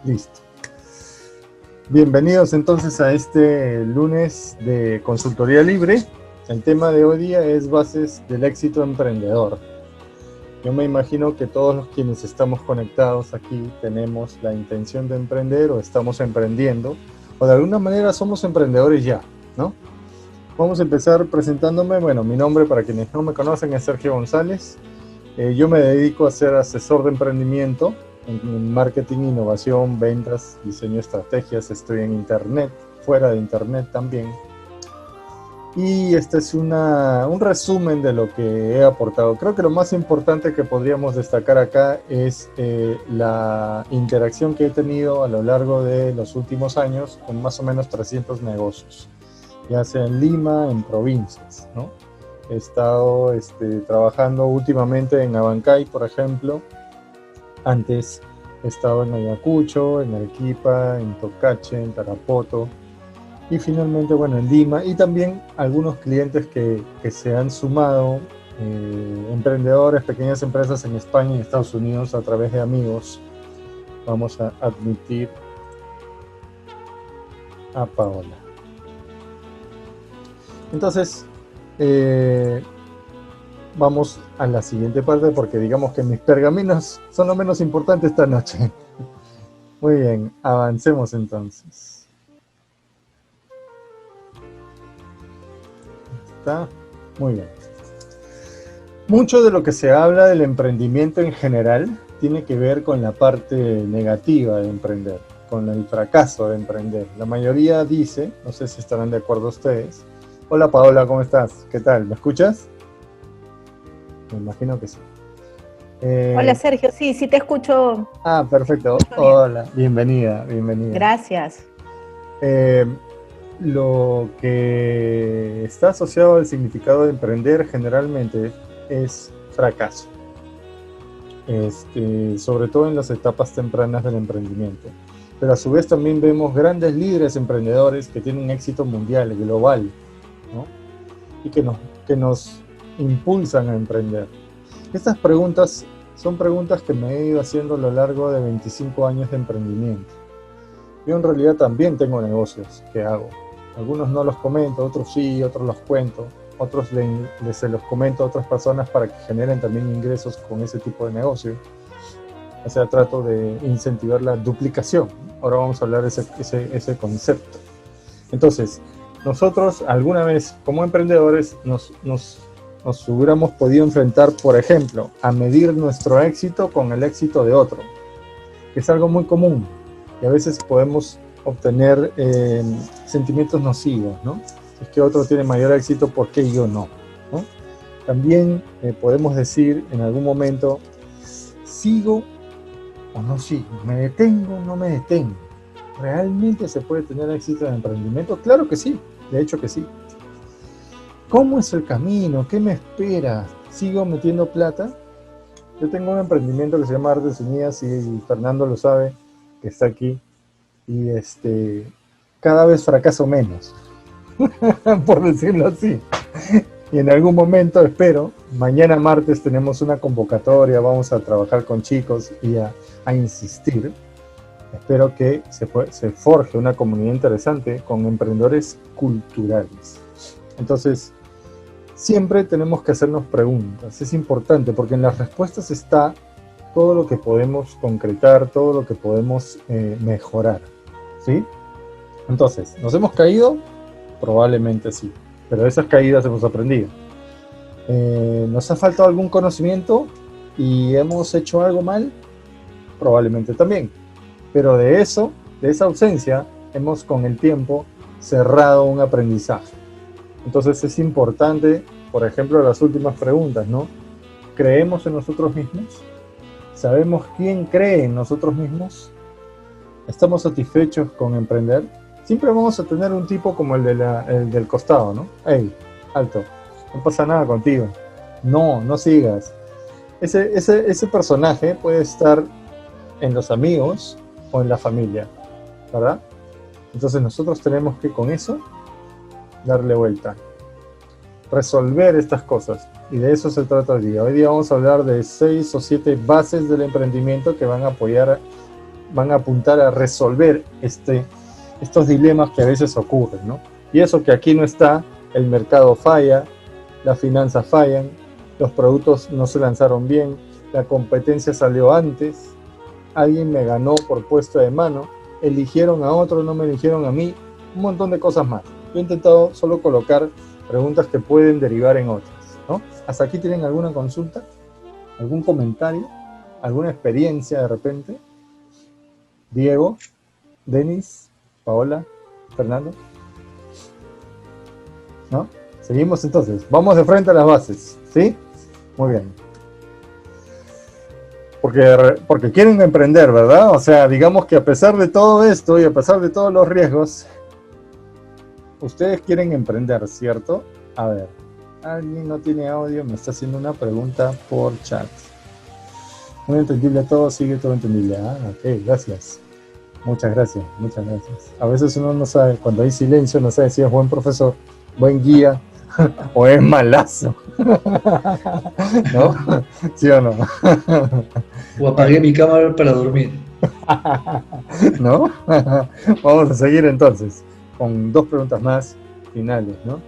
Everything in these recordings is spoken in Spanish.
Listo. Bienvenidos entonces a este lunes de Consultoría Libre. El tema de hoy día es bases del éxito emprendedor. Yo me imagino que todos los quienes estamos conectados aquí tenemos la intención de emprender o estamos emprendiendo o de alguna manera somos emprendedores ya, ¿no? Vamos a empezar presentándome. Bueno, mi nombre, para quienes no me conocen, es Sergio González. Yo me dedico a ser asesor de emprendimiento en marketing, innovación, ventas, diseño de estrategias. Estoy en internet, fuera de internet también. Y este es un resumen de lo que he aportado. Creo que lo más importante que podríamos destacar acá es la interacción que he tenido a lo largo de los últimos años con más o menos 300 negocios, ya sea en Lima, en provincias, ¿no? He estado trabajando últimamente en Abancay, por ejemplo. Antes he estado en Ayacucho, en Arequipa, en Tocache, en Tarapoto y finalmente, bueno, en Lima. Y también algunos clientes que se han sumado, emprendedores, pequeñas empresas en España y Estados Unidos a través de amigos. Vamos a admitir a Paola. Entonces, vamos a la siguiente parte porque digamos que mis pergaminos son lo menos importante esta noche. Muy bien, avancemos entonces. ¿Está? Muy bien. Mucho de lo que se habla del emprendimiento en general tiene que ver con la parte negativa de emprender, con el fracaso de emprender. La mayoría dice, no sé si estarán de acuerdo ustedes. Hola Paola, ¿cómo estás? ¿Qué tal? ¿Me escuchas? Me imagino que sí. Hola Sergio, sí te escucho. Perfecto. Hola, bienvenida. Gracias. Lo que está asociado al significado de emprender generalmente es fracaso. Sobre todo en las etapas tempranas del emprendimiento. Pero a su vez también vemos grandes líderes emprendedores que tienen éxito mundial, global, ¿no? Y que nos impulsan a emprender. Estas preguntas son preguntas que me he ido haciendo a lo largo de 25 años de emprendimiento. Yo en realidad también tengo negocios que hago. Algunos no los comento, otros sí, otros los cuento, otros se los comento a otras personas para que generen también ingresos con ese tipo de negocio. O sea, trato de incentivar la duplicación. Ahora vamos a hablar de ese concepto. Entonces, nosotros alguna vez como emprendedores nos hubiéramos podido enfrentar, por ejemplo, a medir nuestro éxito con el éxito de otro, que es algo muy común y a veces podemos obtener sentimientos nocivos, ¿no? Es que otro tiene mayor éxito, ¿por qué yo no? ¿No? También podemos decir en algún momento, ¿sigo o no sigo? ¿Me detengo o no me detengo? ¿Realmente se puede tener éxito en el emprendimiento? Claro que sí, de hecho que sí. ¿Cómo es el camino? ¿Qué me espera? ¿Sigo metiendo plata? Yo tengo un emprendimiento que se llama Artes Unidas y Fernando lo sabe, que está aquí. Y cada vez fracaso menos, por decirlo así. Y en algún momento, espero, mañana martes tenemos una convocatoria, vamos a trabajar con chicos y a insistir. Espero que se forje una comunidad interesante con emprendedores culturales. Entonces, siempre tenemos que hacernos preguntas. Es importante porque en las respuestas está todo lo que podemos concretar, todo lo que podemos mejorar, ¿sí? Entonces, ¿nos hemos caído? Probablemente sí, pero de esas caídas hemos aprendido. ¿Nos ha faltado algún conocimiento y hemos hecho algo mal? Probablemente también. Pero de esa ausencia, hemos con el tiempo cerrado un aprendizaje. Entonces es importante, por ejemplo, las últimas preguntas, ¿no? ¿Creemos en nosotros mismos? ¿Sabemos quién cree en nosotros mismos? ¿Estamos satisfechos con emprender? Siempre vamos a tener un tipo como el del costado, ¿no? ¡Ey, alto! No pasa nada contigo. No sigas. Ese personaje puede estar en los amigos o en la familia, ¿verdad? Entonces nosotros tenemos que con eso darle vuelta, resolver estas cosas, y de eso se trata hoy día. Hoy día vamos a hablar de 6 o 7 bases del emprendimiento que van a apoyar van a apuntar a resolver estos dilemas que a veces ocurren, ¿no? Y eso que aquí no está, el mercado falla, las finanzas fallan, los productos no se lanzaron bien, la competencia salió antes, alguien me ganó por puesto de mano, eligieron a otro, no me eligieron a mí, un montón de cosas más. Yo he intentado solo colocar preguntas que pueden derivar en otras, ¿no? ¿Hasta aquí tienen alguna consulta? ¿Algún comentario? ¿Alguna experiencia de repente? Diego, Denis, Paola, Fernando. ¿No? Seguimos entonces. Vamos de frente a las bases, ¿sí? Muy bien. Porque quieren emprender, ¿verdad? O sea, digamos que a pesar de todo esto y a pesar de todos los riesgos, ustedes quieren emprender, ¿cierto? A ver, alguien no tiene audio, me está haciendo una pregunta por chat. Muy entendible todo, sigue todo entendible. Ah, ok, gracias. Muchas gracias, muchas gracias. A veces uno no sabe, cuando hay silencio, no sabe si es buen profesor, buen guía o es malazo. ¿No? ¿Sí o no? O apagué mi cámara para dormir. ¿No? Vamos a seguir entonces con 2 preguntas más finales, ¿no?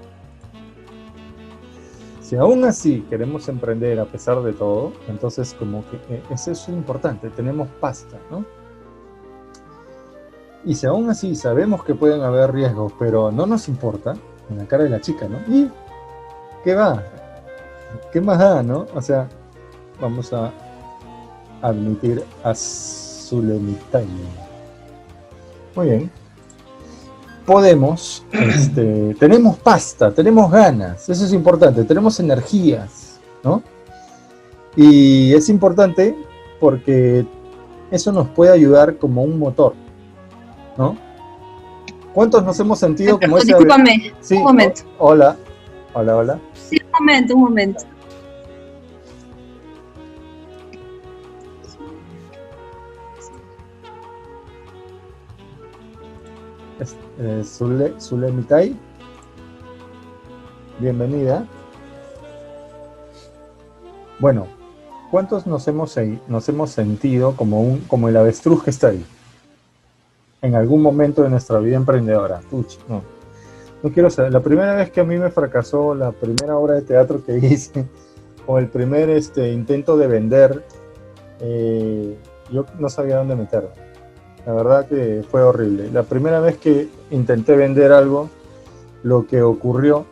Si aún así queremos emprender a pesar de todo, entonces como que eso es importante, tenemos pasta, ¿no? Y si aún así sabemos que pueden haber riesgos, pero no nos importa, en la cara de la chica, ¿no? ¿Y qué va? ¿Qué más da, no? O sea, vamos a admitir a Zulemitai. Muy bien. Podemos, tenemos pasta, tenemos ganas, eso es importante, tenemos energías, ¿no? Y es importante porque eso nos puede ayudar como un motor, ¿no? ¿Cuántos nos hemos sentido como ese? Discúlpame, sí, un momento. Hola, hola, hola. Sí, un momento. Zulemitai, bienvenida. Bueno, ¿cuántos nos hemos sentido como el avestruz que está ahí? En algún momento de nuestra vida emprendedora. Uch, no quiero saber. La primera vez que a mí me fracasó la primera obra de teatro que hice, o el primer intento de vender, yo no sabía dónde meterme. La verdad que fue horrible. La primera vez que intenté vender algo, lo que ocurrió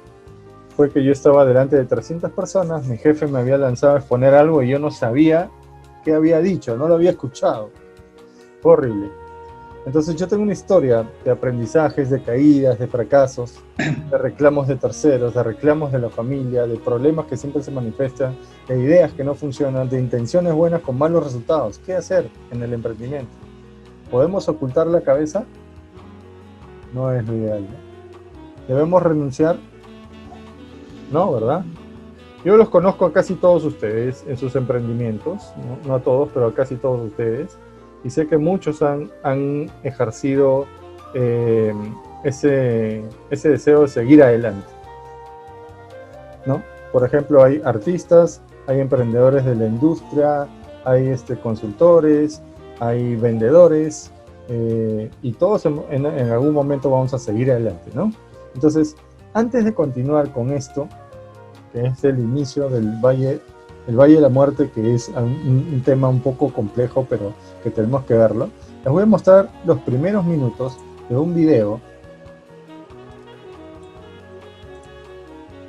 fue que yo estaba delante de 300 personas, mi jefe me había lanzado a exponer algo y yo no sabía qué había dicho, no lo había escuchado. Fue horrible. Entonces yo tengo una historia de aprendizajes, de caídas, de fracasos, de reclamos de terceros, de reclamos de la familia, de problemas que siempre se manifiestan, de ideas que no funcionan, de intenciones buenas con malos resultados. ¿Qué hacer en el emprendimiento? ¿Podemos ocultar la cabeza? No es lo ideal, ¿no? ¿Debemos renunciar? No, ¿verdad? Yo los conozco a casi todos ustedes en sus emprendimientos, no a todos, pero a casi todos ustedes, y sé que muchos han ejercido ese deseo de seguir adelante, ¿no? Por ejemplo, hay artistas, hay emprendedores de la industria, hay consultores, hay vendedores, y todos en algún momento vamos a seguir adelante, ¿no? Entonces, antes de continuar con esto, que es el inicio del Valle de la Muerte, que es un tema un poco complejo, pero que tenemos que verlo, les voy a mostrar los primeros minutos de un video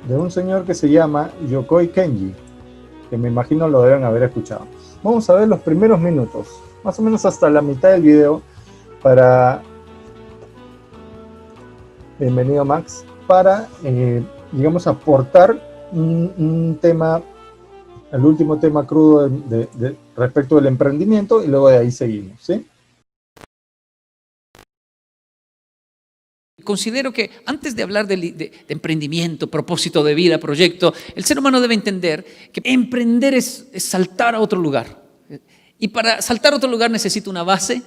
de un señor que se llama Yokoi Kenji, que me imagino lo deben haber escuchado. Vamos a ver los primeros minutos, más o menos hasta la mitad del video, para... Bienvenido, Max, para, digamos, aportar un tema, el último tema crudo respecto del emprendimiento, y luego de ahí seguimos, ¿sí? Considero que antes de hablar de emprendimiento, propósito de vida, proyecto, el ser humano debe entender que emprender es saltar a otro lugar. Y para saltar a otro lugar necesito una base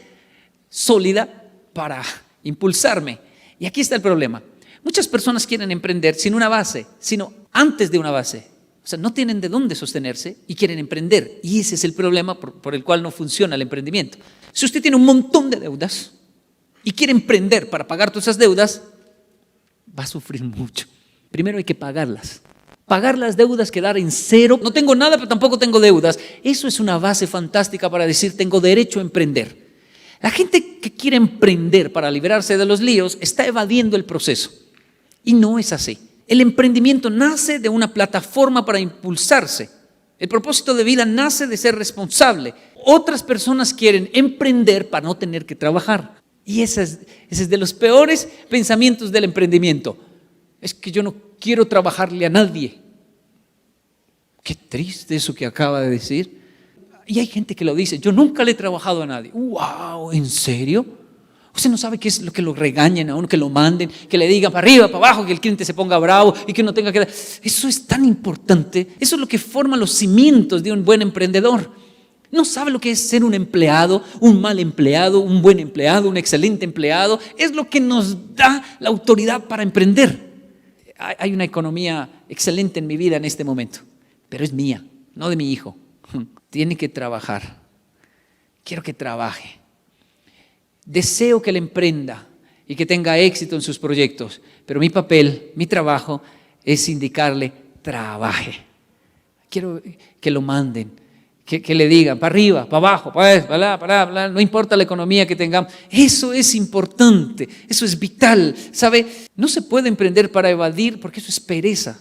sólida para impulsarme. Y aquí está el problema. Muchas personas quieren emprender sin una base, sino antes de una base. O sea, no tienen de dónde sostenerse y quieren emprender. Y ese es el problema por el cual no funciona el emprendimiento. Si usted tiene un montón de deudas y quiere emprender para pagar todas esas deudas, va a sufrir mucho. Primero hay que pagarlas. Pagar las deudas, quedar en cero. No tengo nada, pero tampoco tengo deudas. Eso es una base fantástica para decir, tengo derecho a emprender. La gente que quiere emprender para librarse de los líos está evadiendo el proceso. Y no es así. El emprendimiento nace de una plataforma para impulsarse. El propósito de vida nace de ser responsable. Otras personas quieren emprender para no tener que trabajar. Y ese es de los peores pensamientos del emprendimiento. Es que yo no quiero trabajarle a nadie. Qué triste eso que acaba de decir. Y hay gente que lo dice, yo nunca le he trabajado a nadie. ¡Wow! ¿En serio? Usted no sabe qué es lo que lo regañen a uno, que lo manden, que le digan para arriba, para abajo, que el cliente se ponga bravo y que uno tenga que dar. Eso es tan importante. Eso es lo que forma los cimientos de un buen emprendedor. No sabe lo que es ser un empleado, un mal empleado, un buen empleado, un excelente empleado. Es lo que nos da la autoridad para emprender. Hay una economía excelente en mi vida en este momento, pero es mía, no de mi hijo. Tiene que trabajar. Quiero que trabaje. Deseo que él emprenda y que tenga éxito en sus proyectos, pero mi papel, mi trabajo es indicarle, trabaje. Quiero que lo manden, que le digan para arriba, para abajo, para allá, no importa la economía que tengamos. Eso es importante, eso es vital, ¿sabe? No se puede emprender para evadir porque eso es pereza.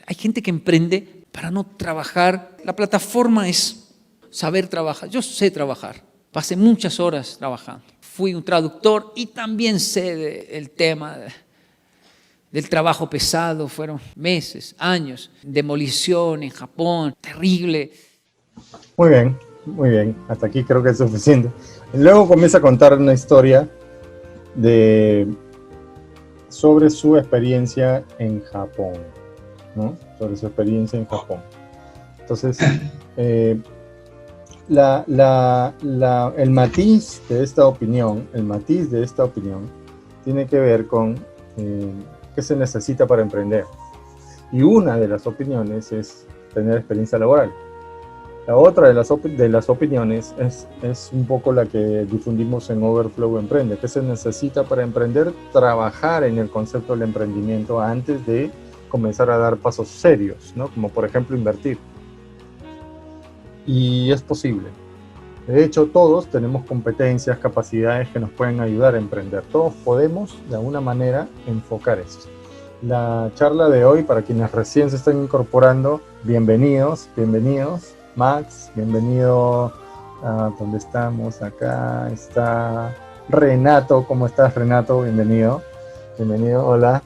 Hay gente que emprende para no trabajar. La plataforma es saber trabajar. Yo sé trabajar, pasé muchas horas trabajando. Fui un traductor y también sé el tema del trabajo pesado. Fueron meses, años, demolición en Japón, terrible. Muy bien, muy bien. Hasta aquí creo que es suficiente. Luego comienza a contar una historia sobre su experiencia en Japón, ¿no? Sobre su experiencia en Japón. Entonces, el matiz de esta opinión, tiene que ver con qué se necesita para emprender. Y una de las opiniones es tener experiencia laboral. La otra de las opiniones es un poco la que difundimos en Overflow Emprende. ¿Qué se necesita para emprender? Trabajar en el concepto del emprendimiento antes de comenzar a dar pasos serios, ¿no? Como por ejemplo invertir. Y es posible. De hecho, todos tenemos competencias, capacidades que nos pueden ayudar a emprender. Todos podemos, de alguna manera, enfocar esto. La charla de hoy, para quienes recién se están incorporando, bienvenidos. Max, bienvenido a donde estamos. Acá está Renato. ¿Cómo estás, Renato? Bienvenido, hola.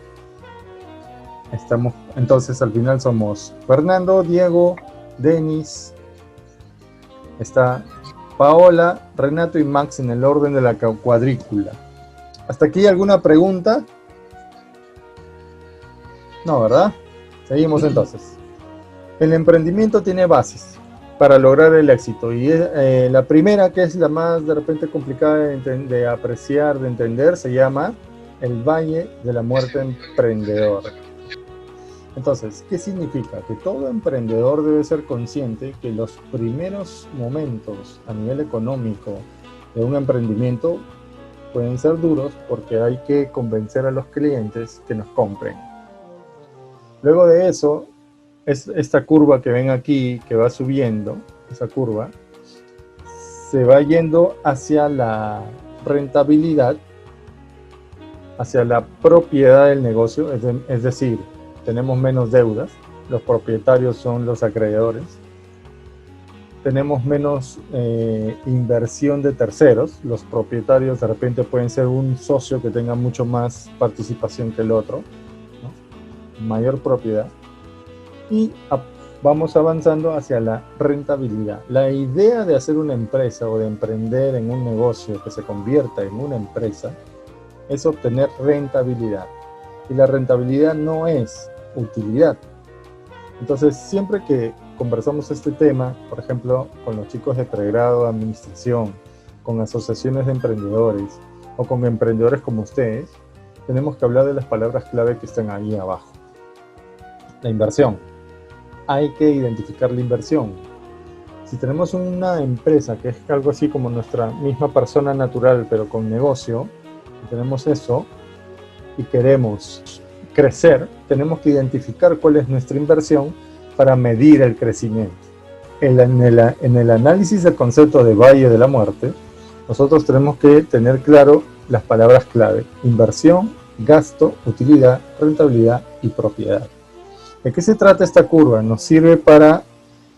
Entonces, al final somos Fernando, Diego, Denis, está Paola, Renato y Max en el orden de la cuadrícula. ¿Hasta aquí alguna pregunta? No, ¿verdad? Seguimos entonces. El emprendimiento tiene bases para lograr el éxito y la primera, que es la más de repente complicada de apreciar, de entender, se llama el Valle de la Muerte Emprendedor. Entonces, ¿qué significa? Que todo emprendedor debe ser consciente que los primeros momentos a nivel económico de un emprendimiento pueden ser duros porque hay que convencer a los clientes que nos compren. Luego de eso, esta curva que ven aquí, que va subiendo, esa curva, se va yendo hacia la rentabilidad, hacia la propiedad del negocio, es decir, tenemos menos deudas, los propietarios son los acreedores, tenemos menos inversión de terceros, los propietarios de repente pueden ser un socio que tenga mucho más participación que el otro, ¿no? Mayor propiedad, y vamos avanzando hacia la rentabilidad. La idea de hacer una empresa o de emprender en un negocio que se convierta en una empresa es obtener rentabilidad. Y la rentabilidad no es utilidad. Entonces, siempre que conversamos este tema, por ejemplo, con los chicos de pregrado de administración, con asociaciones de emprendedores o con emprendedores como ustedes, tenemos que hablar de las palabras clave que están ahí abajo. La inversión. Hay que identificar la inversión. Si tenemos una empresa que es algo así como nuestra misma persona natural, pero con negocio, y tenemos eso y queremos crecer, tenemos que identificar cuál es nuestra inversión para medir el crecimiento. En el análisis del concepto de Valle de la Muerte, nosotros tenemos que tener claro las palabras clave: inversión, gasto, utilidad, rentabilidad y propiedad. ¿De qué se trata esta curva? Nos sirve para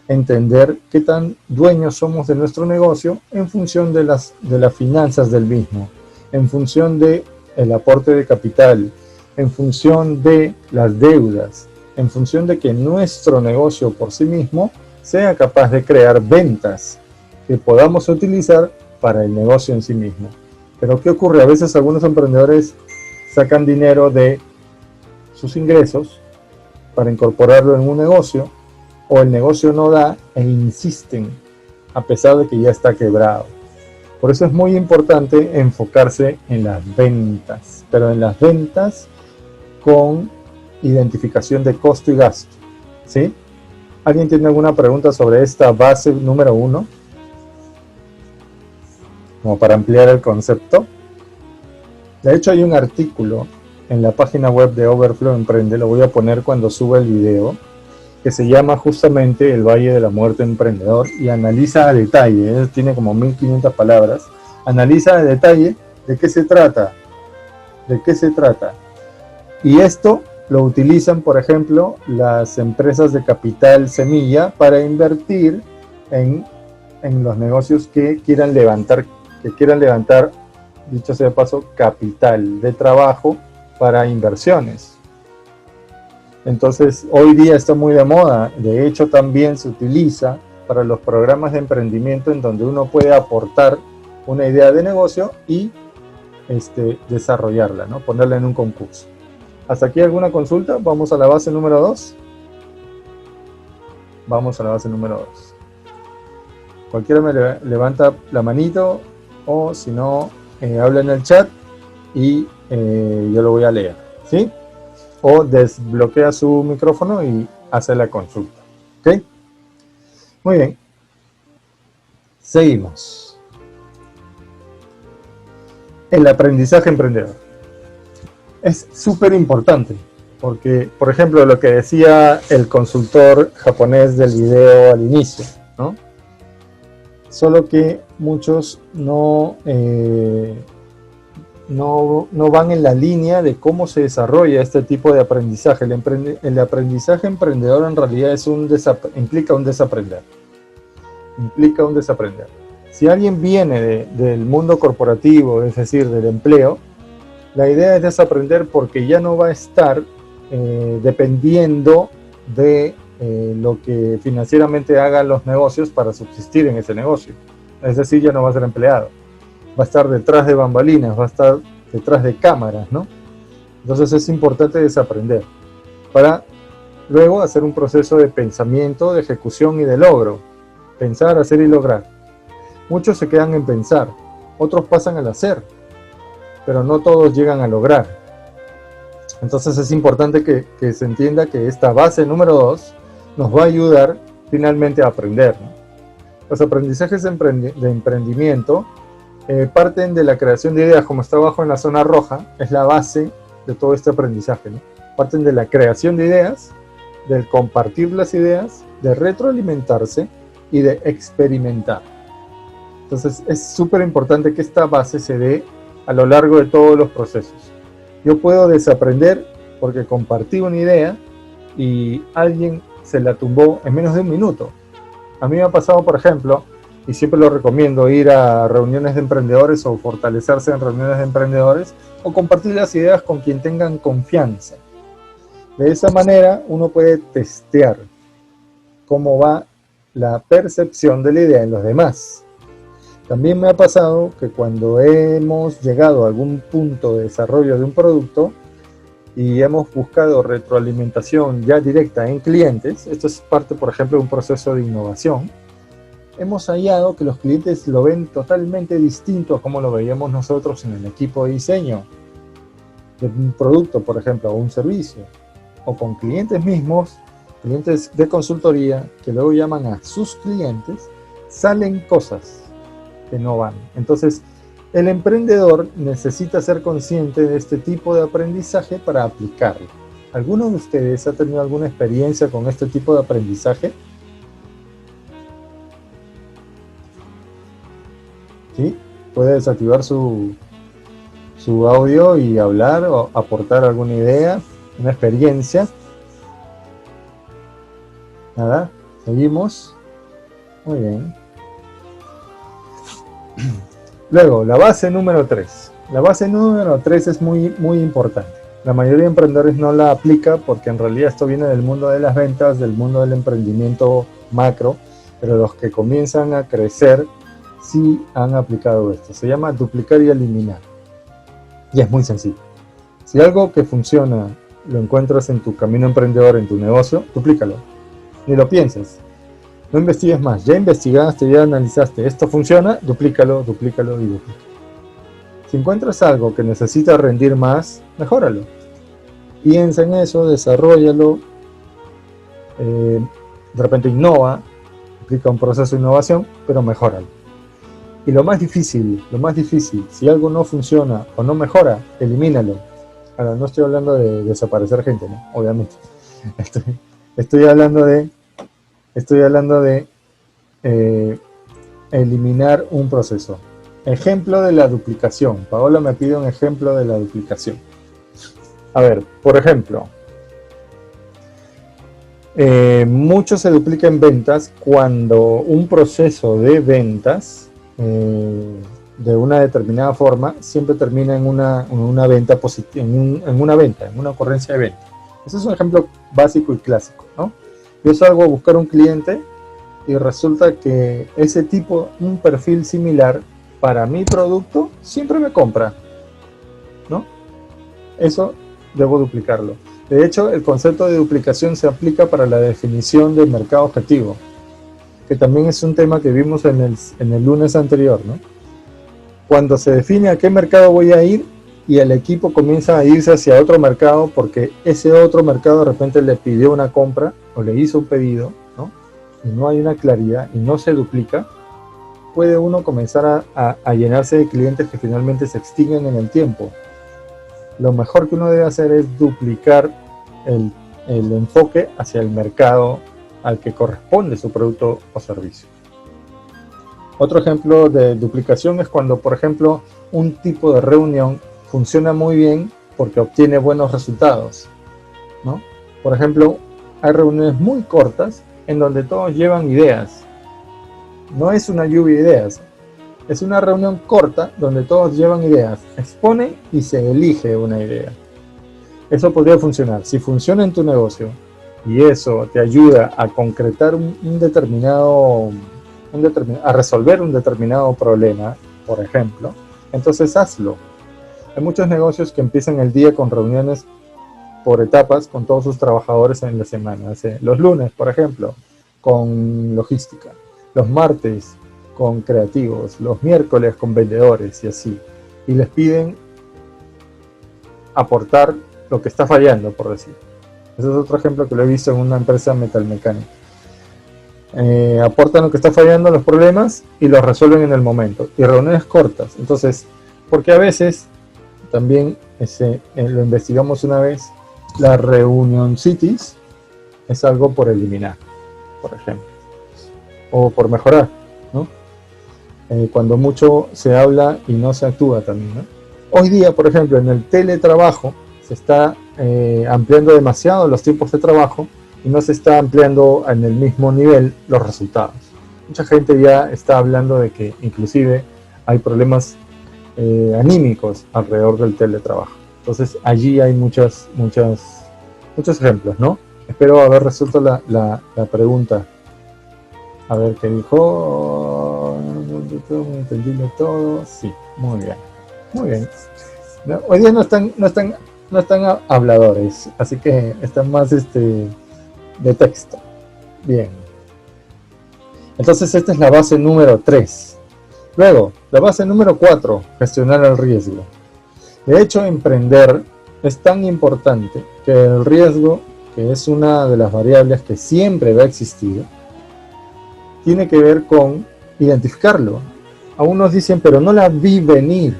entender qué tan dueños somos de nuestro negocio en función de las finanzas del mismo, en función del aporte de capital, en función de las deudas, en función de que nuestro negocio por sí mismo sea capaz de crear ventas que podamos utilizar para el negocio en sí mismo. Pero ¿qué ocurre? A veces algunos emprendedores sacan dinero de sus ingresos para incorporarlo en un negocio, o el negocio no da e insisten a pesar de que ya está quebrado. Por eso es muy importante enfocarse en las ventas, pero en las ventas con identificación de costo y gasto, ¿sí? ¿Alguien tiene alguna pregunta sobre esta base número 1? Como para ampliar el concepto. De hecho, hay un artículo en la página web de Overflow Emprende, lo voy a poner cuando suba el video, que se llama justamente El Valle de la Muerte Emprendedor, y analiza a detalle, tiene como 1500 palabras, analiza a detalle de qué se trata, y esto lo utilizan, por ejemplo, las empresas de capital semilla para invertir en los negocios que quieran levantar, dicho sea de paso, capital de trabajo para inversiones. Entonces, hoy día está muy de moda. De hecho, también se utiliza para los programas de emprendimiento en donde uno puede aportar una idea de negocio y desarrollarla, ¿no? Ponerla en un concurso. ¿Hasta aquí alguna consulta? Vamos a la base número 2. Vamos a la base número 2. Cualquiera me levanta la manito, o si no, habla en el chat y yo lo voy a leer, ¿sí? O desbloquea su micrófono y hace la consulta. ¿Ok? Muy bien. Seguimos. El aprendizaje emprendedor. Es súper importante porque, por ejemplo, lo que decía el consultor japonés del video al inicio, ¿no? Solo que muchos no van en la línea de cómo se desarrolla este tipo de aprendizaje. El aprendizaje emprendedor en realidad implica un desaprender. Si alguien viene del mundo corporativo, es decir, del empleo, la idea es desaprender porque ya no va a estar dependiendo de lo que financieramente hagan los negocios para subsistir en ese negocio. Es decir, ya no va a ser empleado. Va a estar detrás de bambalinas, va a estar detrás de cámaras, ¿no? Entonces es importante desaprender para luego hacer un proceso de pensamiento, de ejecución y de logro. Pensar, hacer y lograr. Muchos se quedan en pensar, otros pasan al hacer, pero no todos llegan a lograr. Entonces es importante que se entienda que esta base número 2 nos va a ayudar finalmente a aprender, ¿no? Los aprendizajes de emprendimiento parten de la creación de ideas, como está abajo en la zona roja, es la base de todo este aprendizaje, ¿no? Parten de la creación de ideas, del compartir las ideas, de retroalimentarse y de experimentar. Entonces es súper importante que esta base se dé a lo largo de todos los procesos. Yo puedo desaprender porque compartí una idea y alguien se la tumbó en menos de un minuto. A mí me ha pasado, por ejemplo, y siempre lo recomiendo, ir a reuniones de emprendedores o fortalecerse en reuniones de emprendedores o compartir las ideas con quien tengan confianza. De esa manera uno puede testear cómo va la percepción de la idea en los demás. También me ha pasado que cuando hemos llegado a algún punto de desarrollo de un producto y hemos buscado retroalimentación ya directa en clientes, esto es parte, por ejemplo, de un proceso de innovación, hemos hallado que los clientes lo ven totalmente distinto a como lo veíamos nosotros en el equipo de diseño de un producto, por ejemplo, o un servicio, o con clientes mismos, clientes de consultoría, que luego llaman a sus clientes salen cosas que no van. Entonces, el emprendedor necesita ser consciente de este tipo de aprendizaje para aplicarlo. ¿Alguno de ustedes ha tenido alguna experiencia con este tipo de aprendizaje? ¿Sí? Puede desactivar su audio y hablar o aportar alguna idea, una experiencia. Nada, seguimos. Muy bien. Luego, la base número 3. La base número 3 es muy, muy importante. La mayoría de emprendedores no la aplica porque en realidad esto viene del mundo de las ventas, del mundo del emprendimiento macro, pero los que comienzan a crecer sí han aplicado esto. Se llama duplicar y eliminar. Y es muy sencillo. Si algo que funciona lo encuentras en tu camino emprendedor, en tu negocio, duplícalo. Ni lo pienses. No investigues más. Ya investigaste, ya analizaste. Esto funciona, duplícalo, duplícalo y duplícalo. Si encuentras algo que necesita rendir más, mejóralo. Piensa en eso, desarróllalo. De repente innova, aplica un proceso de innovación, pero mejóralo. Y lo más difícil, si algo no funciona o no mejora, elimínalo. Ahora, no estoy hablando de desaparecer gente, ¿no? Obviamente. Estoy hablando de eliminar un proceso. Ejemplo de la duplicación. Paola me pide un ejemplo de la duplicación. A ver, por ejemplo, mucho se duplica en ventas cuando un proceso de ventas de una determinada forma siempre termina en una venta positiva, en una ocurrencia de venta. Ese es un ejemplo básico y clásico, ¿no? Yo salgo a buscar un cliente y resulta que ese tipo, un perfil similar para mi producto, siempre me compra, ¿no? Eso debo duplicarlo. De hecho, el concepto de duplicación se aplica para la definición del mercado objetivo, que también es un tema que vimos en el lunes anterior, ¿no? Cuando se define a qué mercado voy a ir y el equipo comienza a irse hacia otro mercado porque ese otro mercado de repente le pidió una compra o le hizo un pedido, ¿no? Y no hay una claridad y no se duplica, puede uno comenzar a llenarse de clientes que finalmente se extinguen en el tiempo. Lo mejor que uno debe hacer es duplicar el enfoque hacia el mercado al que corresponde su producto o servicio. Otro ejemplo de duplicación es cuando, por ejemplo, un tipo de reunión funciona muy bien porque obtiene buenos resultados, ¿no? Por ejemplo, hay reuniones muy cortas en donde todos llevan ideas. No es una lluvia de ideas, es una reunión corta donde todos llevan ideas, exponen y se elige una idea. Eso podría funcionar. Si funciona en tu negocio y eso te ayuda a concretar a resolver un determinado problema, por ejemplo, entonces hazlo. Hay muchos negocios que empiezan el día con reuniones por etapas con todos sus trabajadores en la semana. Los lunes, por ejemplo, con logística. Los martes con creativos, los miércoles con vendedores y así. Y les piden aportar lo que está fallando, por decir. Ese es otro ejemplo que lo he visto en una empresa metalmecánica. Aportan lo que está fallando, los problemas, y los resuelven en el momento. Y reuniones cortas. Entonces, porque a veces, también lo investigamos una vez, la reunión cities es algo por eliminar, por ejemplo. O por mejorar, ¿no? Cuando mucho se habla y no se actúa también, ¿no? Hoy día, por ejemplo, en el teletrabajo se está ampliando demasiado los tiempos de trabajo y no se está ampliando en el mismo nivel los resultados. Mucha gente ya está hablando de que inclusive hay problemas anímicos alrededor del teletrabajo. Entonces allí hay muchos ejemplos, ¿no? Espero haber resuelto la pregunta. A ver qué dijo. Entendible todo. Sí, muy bien. Muy bien. No, hoy día no están habladores, así que están más de texto. Bien. Entonces esta es la base número 3. Luego, la base número 4, gestionar el riesgo. De hecho, emprender es tan importante que el riesgo, que es una de las variables que siempre va a existir, tiene que ver con identificarlo. A unos dicen, pero no la vi venir.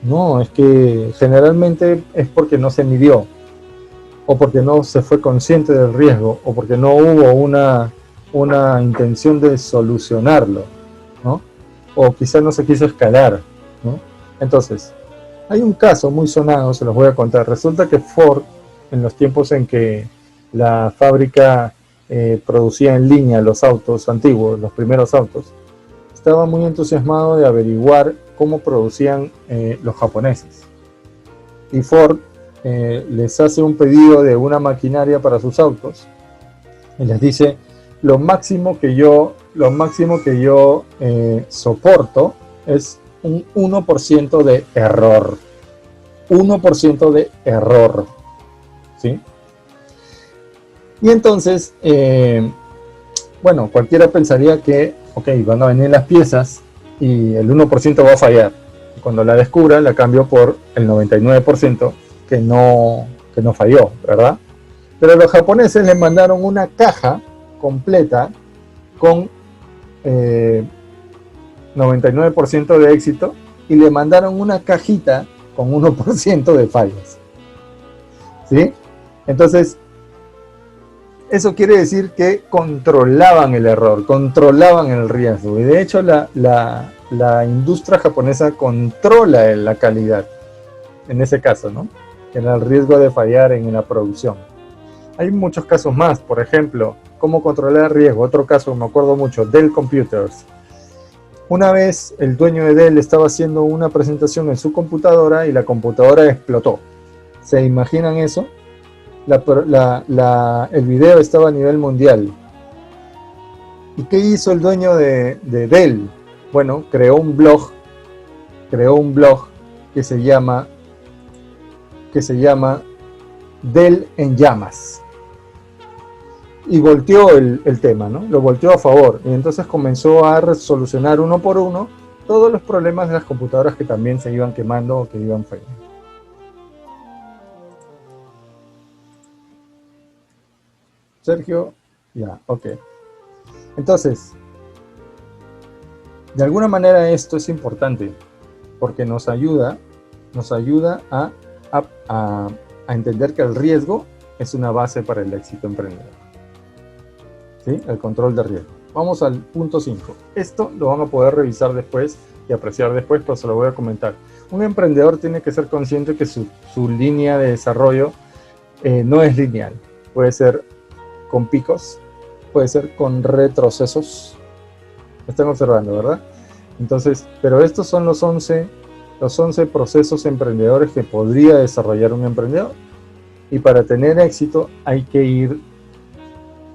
No, es que generalmente es porque no se midió, o porque no se fue consciente del riesgo, o porque no hubo una intención de solucionarlo, ¿no? O quizá no se quiso escalar, ¿no? Entonces, hay un caso muy sonado, se los voy a contar. Resulta que Ford, en los tiempos en que la fábrica producía en línea los autos antiguos, los primeros autos, estaba muy entusiasmado de averiguar cómo producían los japoneses. Y Ford les hace un pedido de una maquinaria para sus autos y les dice, lo máximo que yo soporto es un 1% de error. 1% de error. ¿Sí? Y entonces, bueno, cualquiera pensaría que, ok, van a venir las piezas y el 1% va a fallar. Cuando la descubra, la cambio por el 99% que no falló, ¿verdad? Pero los japoneses les mandaron una caja completa con 99% de éxito y le mandaron una cajita con 1% de fallas. ¿Sí? Entonces, eso quiere decir que controlaban el error, controlaban el riesgo. Y de hecho la industria japonesa controla la calidad, en ese caso, ¿no? En el riesgo de fallar en la producción. Hay muchos casos más, por ejemplo, cómo controlar el riesgo. Otro caso, me acuerdo mucho, Dell Computers. Una vez el dueño de Dell estaba haciendo una presentación en su computadora y la computadora explotó. ¿Se imaginan eso? El video estaba a nivel mundial. ¿Y qué hizo el dueño de Dell? Bueno, creó un blog que se llama Dell en llamas. Y volteó el tema, ¿no? Lo volteó a favor. Y entonces comenzó a solucionar uno por uno todos los problemas de las computadoras que también se iban quemando o que iban fallando. Sergio, ya, ok. Entonces, de alguna manera esto es importante porque nos ayuda a entender que el riesgo es una base para el éxito emprendedor. ¿Sí? El control de riesgo. Vamos al punto 5. Esto lo van a poder revisar después y apreciar después, pero se lo voy a comentar. Un emprendedor tiene que ser consciente que su línea de desarrollo no es lineal. Puede ser con picos, puede ser con retrocesos. Me están observando, ¿verdad? Entonces, pero estos son los 11 procesos emprendedores que podría desarrollar un emprendedor. Y para tener éxito hay que ir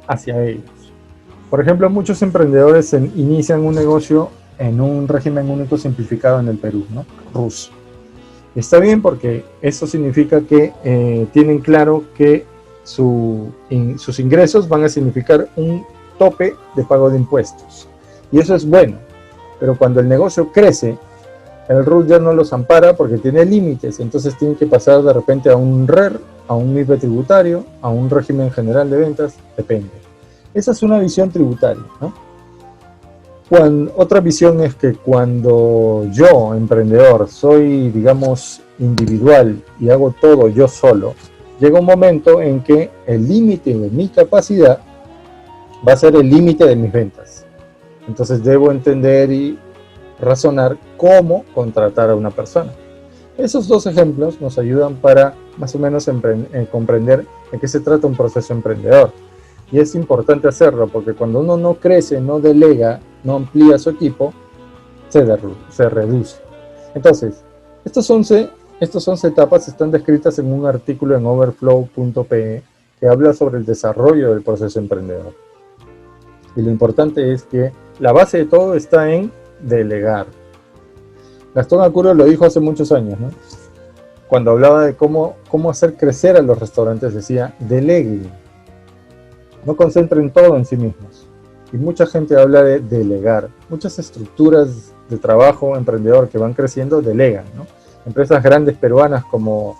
hacia ellos. Por ejemplo, muchos emprendedores inician un negocio en un régimen único simplificado en el Perú, ¿no? RUS. Está bien porque eso significa que tienen claro que sus ingresos van a significar un tope de pago de impuestos. Y eso es bueno. Pero cuando el negocio crece, el RUS ya no los ampara porque tiene límites. Entonces tienen que pasar de repente a un RER, a un MIBE tributario, a un régimen general de ventas, depende. Esa es una visión tributaria, ¿no? Otra visión es que cuando yo, emprendedor, soy, digamos, individual y hago todo yo solo, llega un momento en que el límite de mi capacidad va a ser el límite de mis ventas. Entonces debo entender y razonar cómo contratar a una persona. Esos dos ejemplos nos ayudan para más o menos comprender de qué se trata un proceso emprendedor. Y es importante hacerlo porque cuando uno no crece, no delega, no amplía su equipo, se reduce. Entonces, estas 11 etapas están descritas en un artículo en overflow.pe que habla sobre el desarrollo del proceso emprendedor. Y lo importante es que la base de todo está en delegar. Gastón Acurio lo dijo hace muchos años, ¿no? Cuando hablaba de cómo hacer crecer a los restaurantes, decía, deleguen. No concentren todo en sí mismos. Y mucha gente habla de delegar. Muchas estructuras de trabajo emprendedor que van creciendo delegan, ¿no? Empresas grandes peruanas como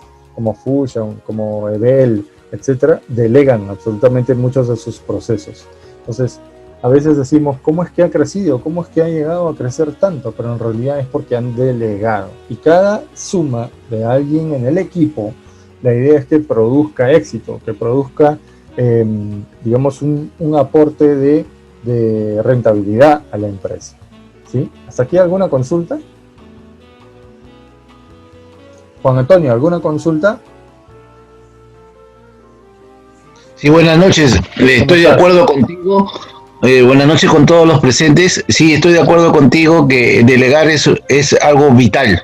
Fusion, como Ebel, etcétera, delegan absolutamente muchos de sus procesos. Entonces, A veces decimos, ¿cómo es que ha crecido? ¿Cómo es que ha llegado a crecer tanto? Pero en realidad es porque han delegado. Y cada suma de alguien en el equipo, la idea es que produzca éxito, que produzca, digamos, un aporte de rentabilidad a la empresa. ¿Sí? ¿Hasta aquí alguna consulta? Juan Antonio, ¿alguna consulta? Sí, buenas noches. Estoy de acuerdo contigo. Buenas noches con todos los presentes. Sí, estoy de acuerdo contigo que delegar es algo vital.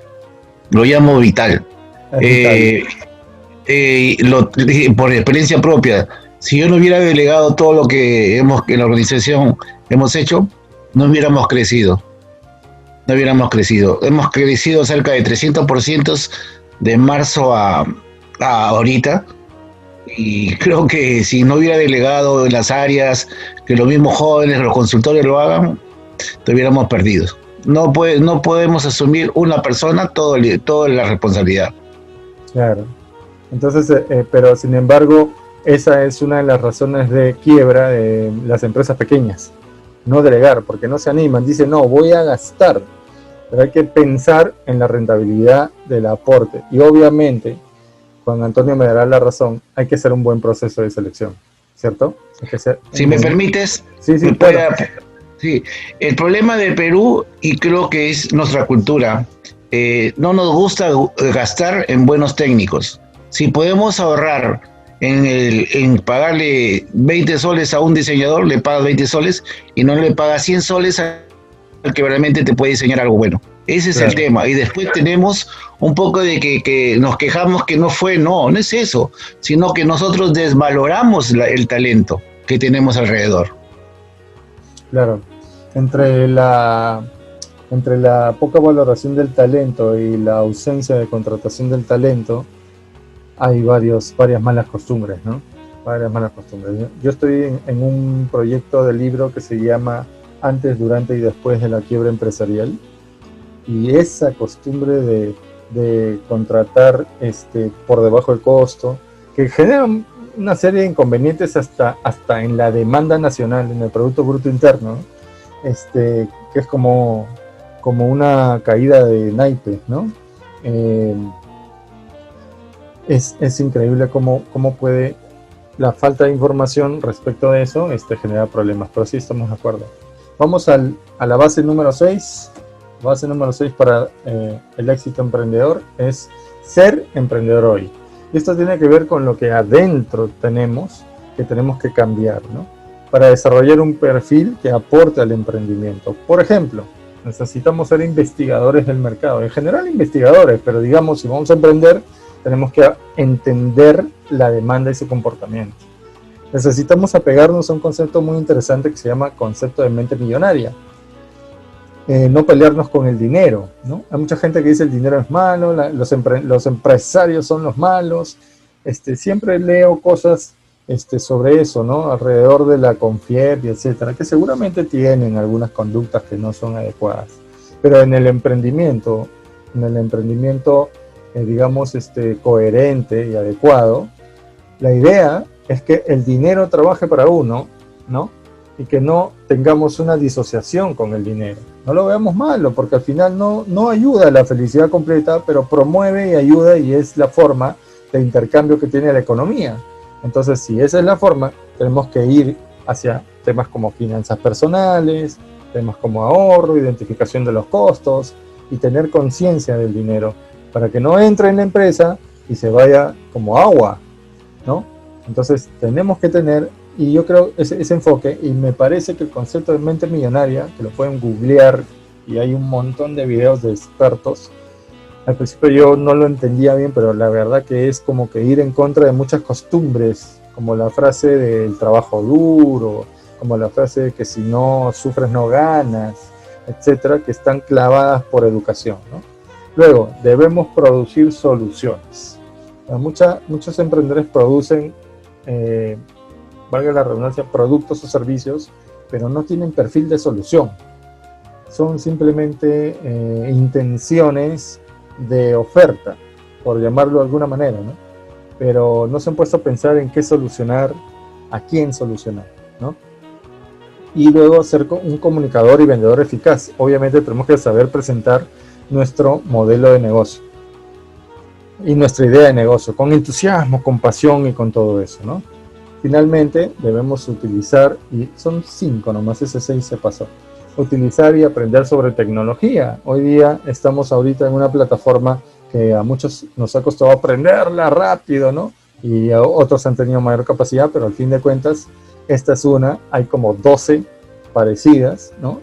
Lo llamo vital. Por experiencia propia, si yo no hubiera delegado todo lo que en la organización hemos hecho, no hubiéramos crecido. No hubiéramos crecido. Hemos crecido cerca de 300% de marzo a ahorita. Y creo que si no hubiera delegado en las áreas, que los mismos jóvenes, los consultores lo hagan, estuviéramos perdidos. No podemos asumir una persona toda la responsabilidad. Claro. Entonces, pero sin embargo, esa es una de las razones de quiebra de las empresas pequeñas. No delegar, porque no se animan. Dicen, no, voy a gastar. Pero hay que pensar en la rentabilidad del aporte. Y obviamente, Juan Antonio me dará la razón, hay que hacer un buen proceso de selección, ¿cierto? Hay que hacer si me permites, sí, claro. Sí, el problema de Perú, y creo que es nuestra cultura, no nos gusta gastar en buenos técnicos. Si podemos ahorrar en pagarle 20 soles a un diseñador, le pagas 20 soles y no le pagas 100 soles al que realmente te puede diseñar algo bueno. Ese es el tema. Y después tenemos un poco de que nos quejamos que no es eso, sino que nosotros desvaloramos el talento que tenemos alrededor. Claro. Entre la poca valoración del talento y la ausencia de contratación del talento, hay varias malas costumbres, ¿no? Varias malas costumbres. Yo estoy en un proyecto de libro que se llama Antes, Durante y Después de la Quiebra Empresarial. Y esa costumbre de contratar por debajo del costo, que genera una serie de inconvenientes hasta en la demanda nacional, en el Producto Bruto Interno, que es como una caída de naipes, ¿no? Es increíble cómo puede la falta de información respecto de eso generar problemas, pero sí estamos de acuerdo. Vamos a la base número 6. Base número 6 para el éxito emprendedor es ser emprendedor hoy. Y esto tiene que ver con lo que adentro tenemos que cambiar, ¿no? Para desarrollar un perfil que aporte al emprendimiento. Por ejemplo, necesitamos ser investigadores del mercado. En general investigadores, pero digamos, si vamos a emprender, tenemos que entender la demanda y su comportamiento. Necesitamos apegarnos a un concepto muy interesante que se llama concepto de mente millonaria. No pelearnos con el dinero, ¿no? Hay mucha gente que dice el dinero es malo, los empresarios son los malos. Siempre leo cosas sobre eso, ¿no? Alrededor de la Confiep y etcétera, que seguramente tienen algunas conductas que no son adecuadas. Pero en el emprendimiento, digamos, coherente y adecuado, la idea es que el dinero trabaje para uno, ¿no? Y que no tengamos una disociación con el dinero. No lo veamos malo, porque al final no ayuda a la felicidad completa, pero promueve y ayuda y es la forma de intercambio que tiene la economía. Entonces, si esa es la forma, tenemos que ir hacia temas como finanzas personales, temas como ahorro, identificación de los costos y tener conciencia del dinero para que no entre en la empresa y se vaya como agua, ¿no? Entonces, tenemos que tener, y yo creo ese enfoque, y me parece que el concepto de mente millonaria, que lo pueden googlear y hay un montón de videos de expertos. Al principio yo no lo entendía bien, pero la verdad que es como que ir en contra de muchas costumbres, como la frase del trabajo duro, como la frase de que si no sufres no ganas, etcétera, que están clavadas por educación, ¿no? Luego, debemos producir soluciones. Muchos emprendedores producen, valga la redundancia, productos o servicios, pero no tienen perfil de solución. Son simplemente intenciones de oferta, por llamarlo de alguna manera, ¿no? Pero no se han puesto a pensar en qué solucionar, a quién solucionar, ¿no? y luego ser un comunicador y vendedor eficaz. Obviamente tenemos que saber presentar nuestro modelo de negocio y nuestra idea de negocio con entusiasmo, con pasión y con todo eso, ¿no? Finalmente debemos utilizar, y son 5 nomás, ese 6 se pasó, utilizar y aprender sobre tecnología. Hoy día estamos ahorita en una plataforma que a muchos nos ha costado aprenderla rápido, ¿no? Y a otros han tenido mayor capacidad, pero al fin de cuentas, esta es una, hay como 12 parecidas, ¿no?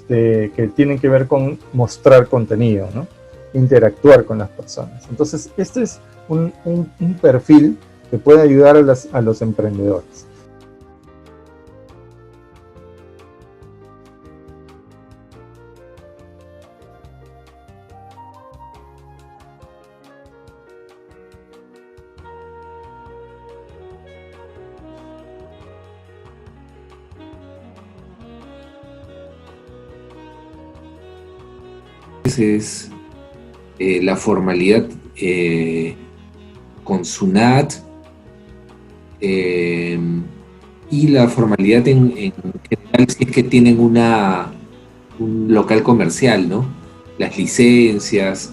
Que tienen que ver con mostrar contenido, ¿no? Interactuar con las personas. Entonces, este es un perfil que puede ayudar a los emprendedores. Es la formalidad con SUNAT y la formalidad en general si es que tienen un local comercial, ¿no? Las licencias.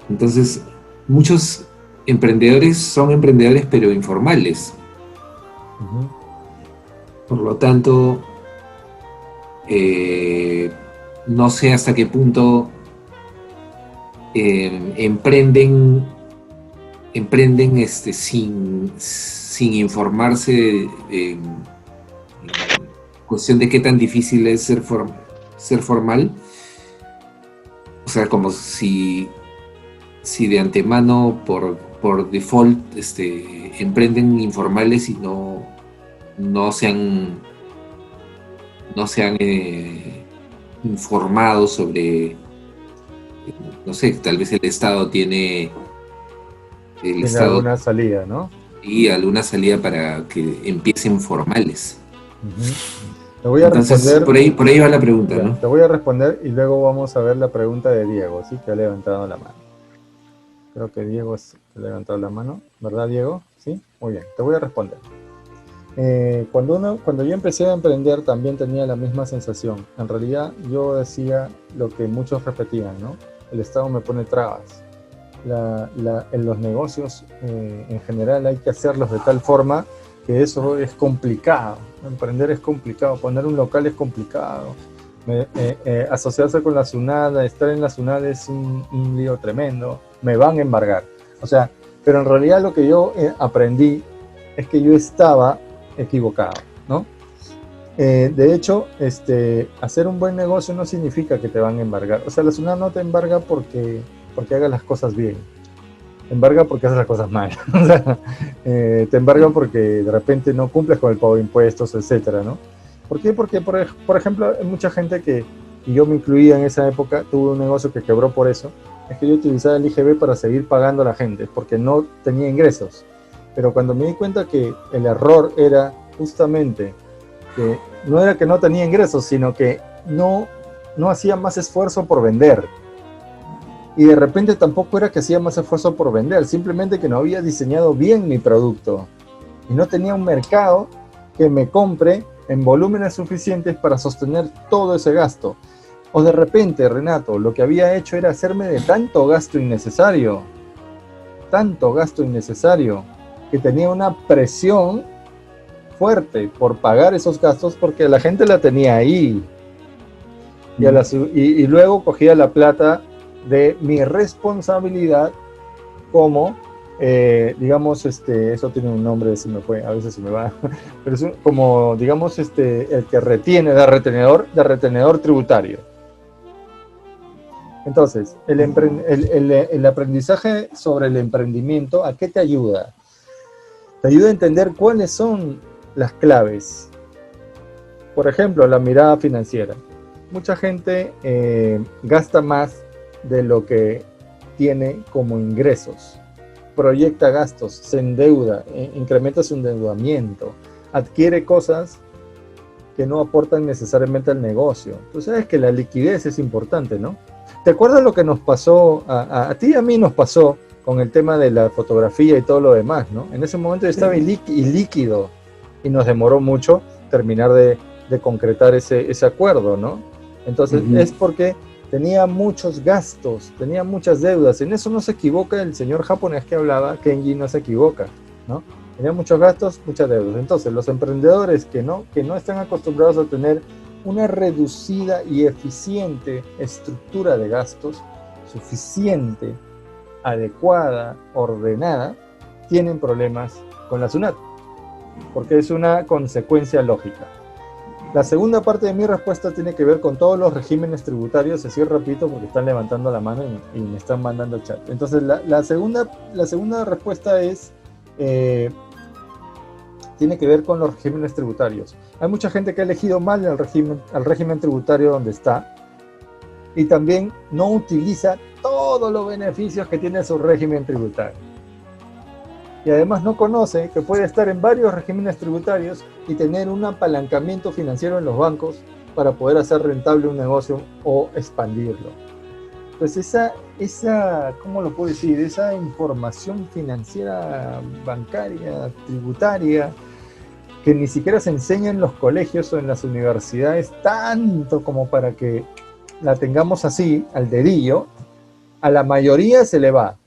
Entonces, muchos emprendedores son emprendedores pero informales. Uh-huh. Por lo tanto, no sé hasta qué punto emprenden sin informarse en cuestión de qué tan difícil es ser formal. O sea, como si de antemano por default emprenden informales y no se han informado sobre, no sé, tal vez el Estado tiene alguna salida, ¿no? Y alguna salida para que empiecen formales. Uh-huh. Te voy a responder, por ahí va la pregunta, ¿no? Te voy a responder y luego vamos a ver la pregunta de Diego, ¿sí? Que ha levantado la mano. Creo que Diego ha levantado la mano, ¿verdad, Diego? Sí, muy bien, te voy a responder. Cuando yo empecé a emprender también tenía la misma sensación. En realidad yo decía lo que muchos repetían, ¿no? El Estado me pone trabas. En los negocios en general hay que hacerlos de tal forma que eso es complicado. Emprender es complicado, poner un local es complicado. Asociarse con la SUNAT, estar en la SUNAT es un lío tremendo. Me van a embargar. O sea, pero en realidad lo que yo aprendí es que yo estaba equivocado, ¿no? De hecho, hacer un buen negocio no significa que te van a embargar. O sea, la SUNAT no te embarga porque hagas las cosas bien. Te embarga porque haces las cosas mal. O sea, te embarga porque de repente no cumples con el pago de impuestos, etcétera, ¿no? ¿Por qué? Porque, por ejemplo, hay mucha gente y yo me incluía en esa época, tuve un negocio que quebró por eso, es que yo utilizaba el IGB para seguir pagando a la gente, porque no tenía ingresos. Pero cuando me di cuenta que el error era justamente que no era que no tenía ingresos, sino que no hacía más esfuerzo por vender. Y de repente tampoco era que hacía más esfuerzo por vender, simplemente que no había diseñado bien mi producto. Y no tenía un mercado que me compre en volúmenes suficientes para sostener todo ese gasto. O de repente, Renato, lo que había hecho era hacerme de tanto gasto innecesario, que tenía una presión fuerte por pagar esos gastos porque la gente la tenía ahí. Y luego cogía la plata de mi responsabilidad como, digamos, eso tiene un nombre, se me fue, a veces se me va, pero es como, digamos, el que retiene, de retenedor tributario. Entonces, el aprendizaje sobre el emprendimiento, ¿a qué te ayuda? Te ayuda a entender cuáles son las claves. Por ejemplo, la mirada financiera. Mucha gente gasta más de lo que tiene como ingresos. Proyecta gastos, se endeuda, incrementa su endeudamiento, adquiere cosas que no aportan necesariamente al negocio. Tú sabes que la liquidez es importante, ¿no? ¿Te acuerdas lo que nos pasó, a ti y a mí nos pasó con el tema de la fotografía y todo lo demás, ¿no? En ese momento yo estaba ilíquido y nos demoró mucho terminar de de concretar ese acuerdo, ¿no? Entonces, es porque tenía muchos gastos, tenía muchas deudas. En eso no se equivoca el señor japonés que hablaba, Kenji no se equivoca, ¿no? Tenía muchos gastos, muchas deudas. Entonces, los emprendedores que no están acostumbrados a tener una reducida y eficiente estructura de gastos, suficiente, adecuada, ordenada, tienen problemas con la SUNAT, porque es una consecuencia lógica. La segunda parte de mi respuesta tiene que ver con todos los regímenes tributarios, así rapidito porque están levantando la mano y me están mandando el chat. Entonces, la segunda respuesta es, tiene que ver con los regímenes tributarios. Hay mucha gente que ha elegido mal el régimen tributario donde está y también no utiliza todos los beneficios que tiene su régimen tributario. Y además no conoce que puede estar en varios regímenes tributarios y tener un apalancamiento financiero en los bancos para poder hacer rentable un negocio o expandirlo. Pues esa, ¿cómo lo puedo decir? Esa información financiera, bancaria, tributaria, que ni siquiera se enseña en los colegios o en las universidades, tanto como para que la tengamos así, al dedillo, a la mayoría se le va.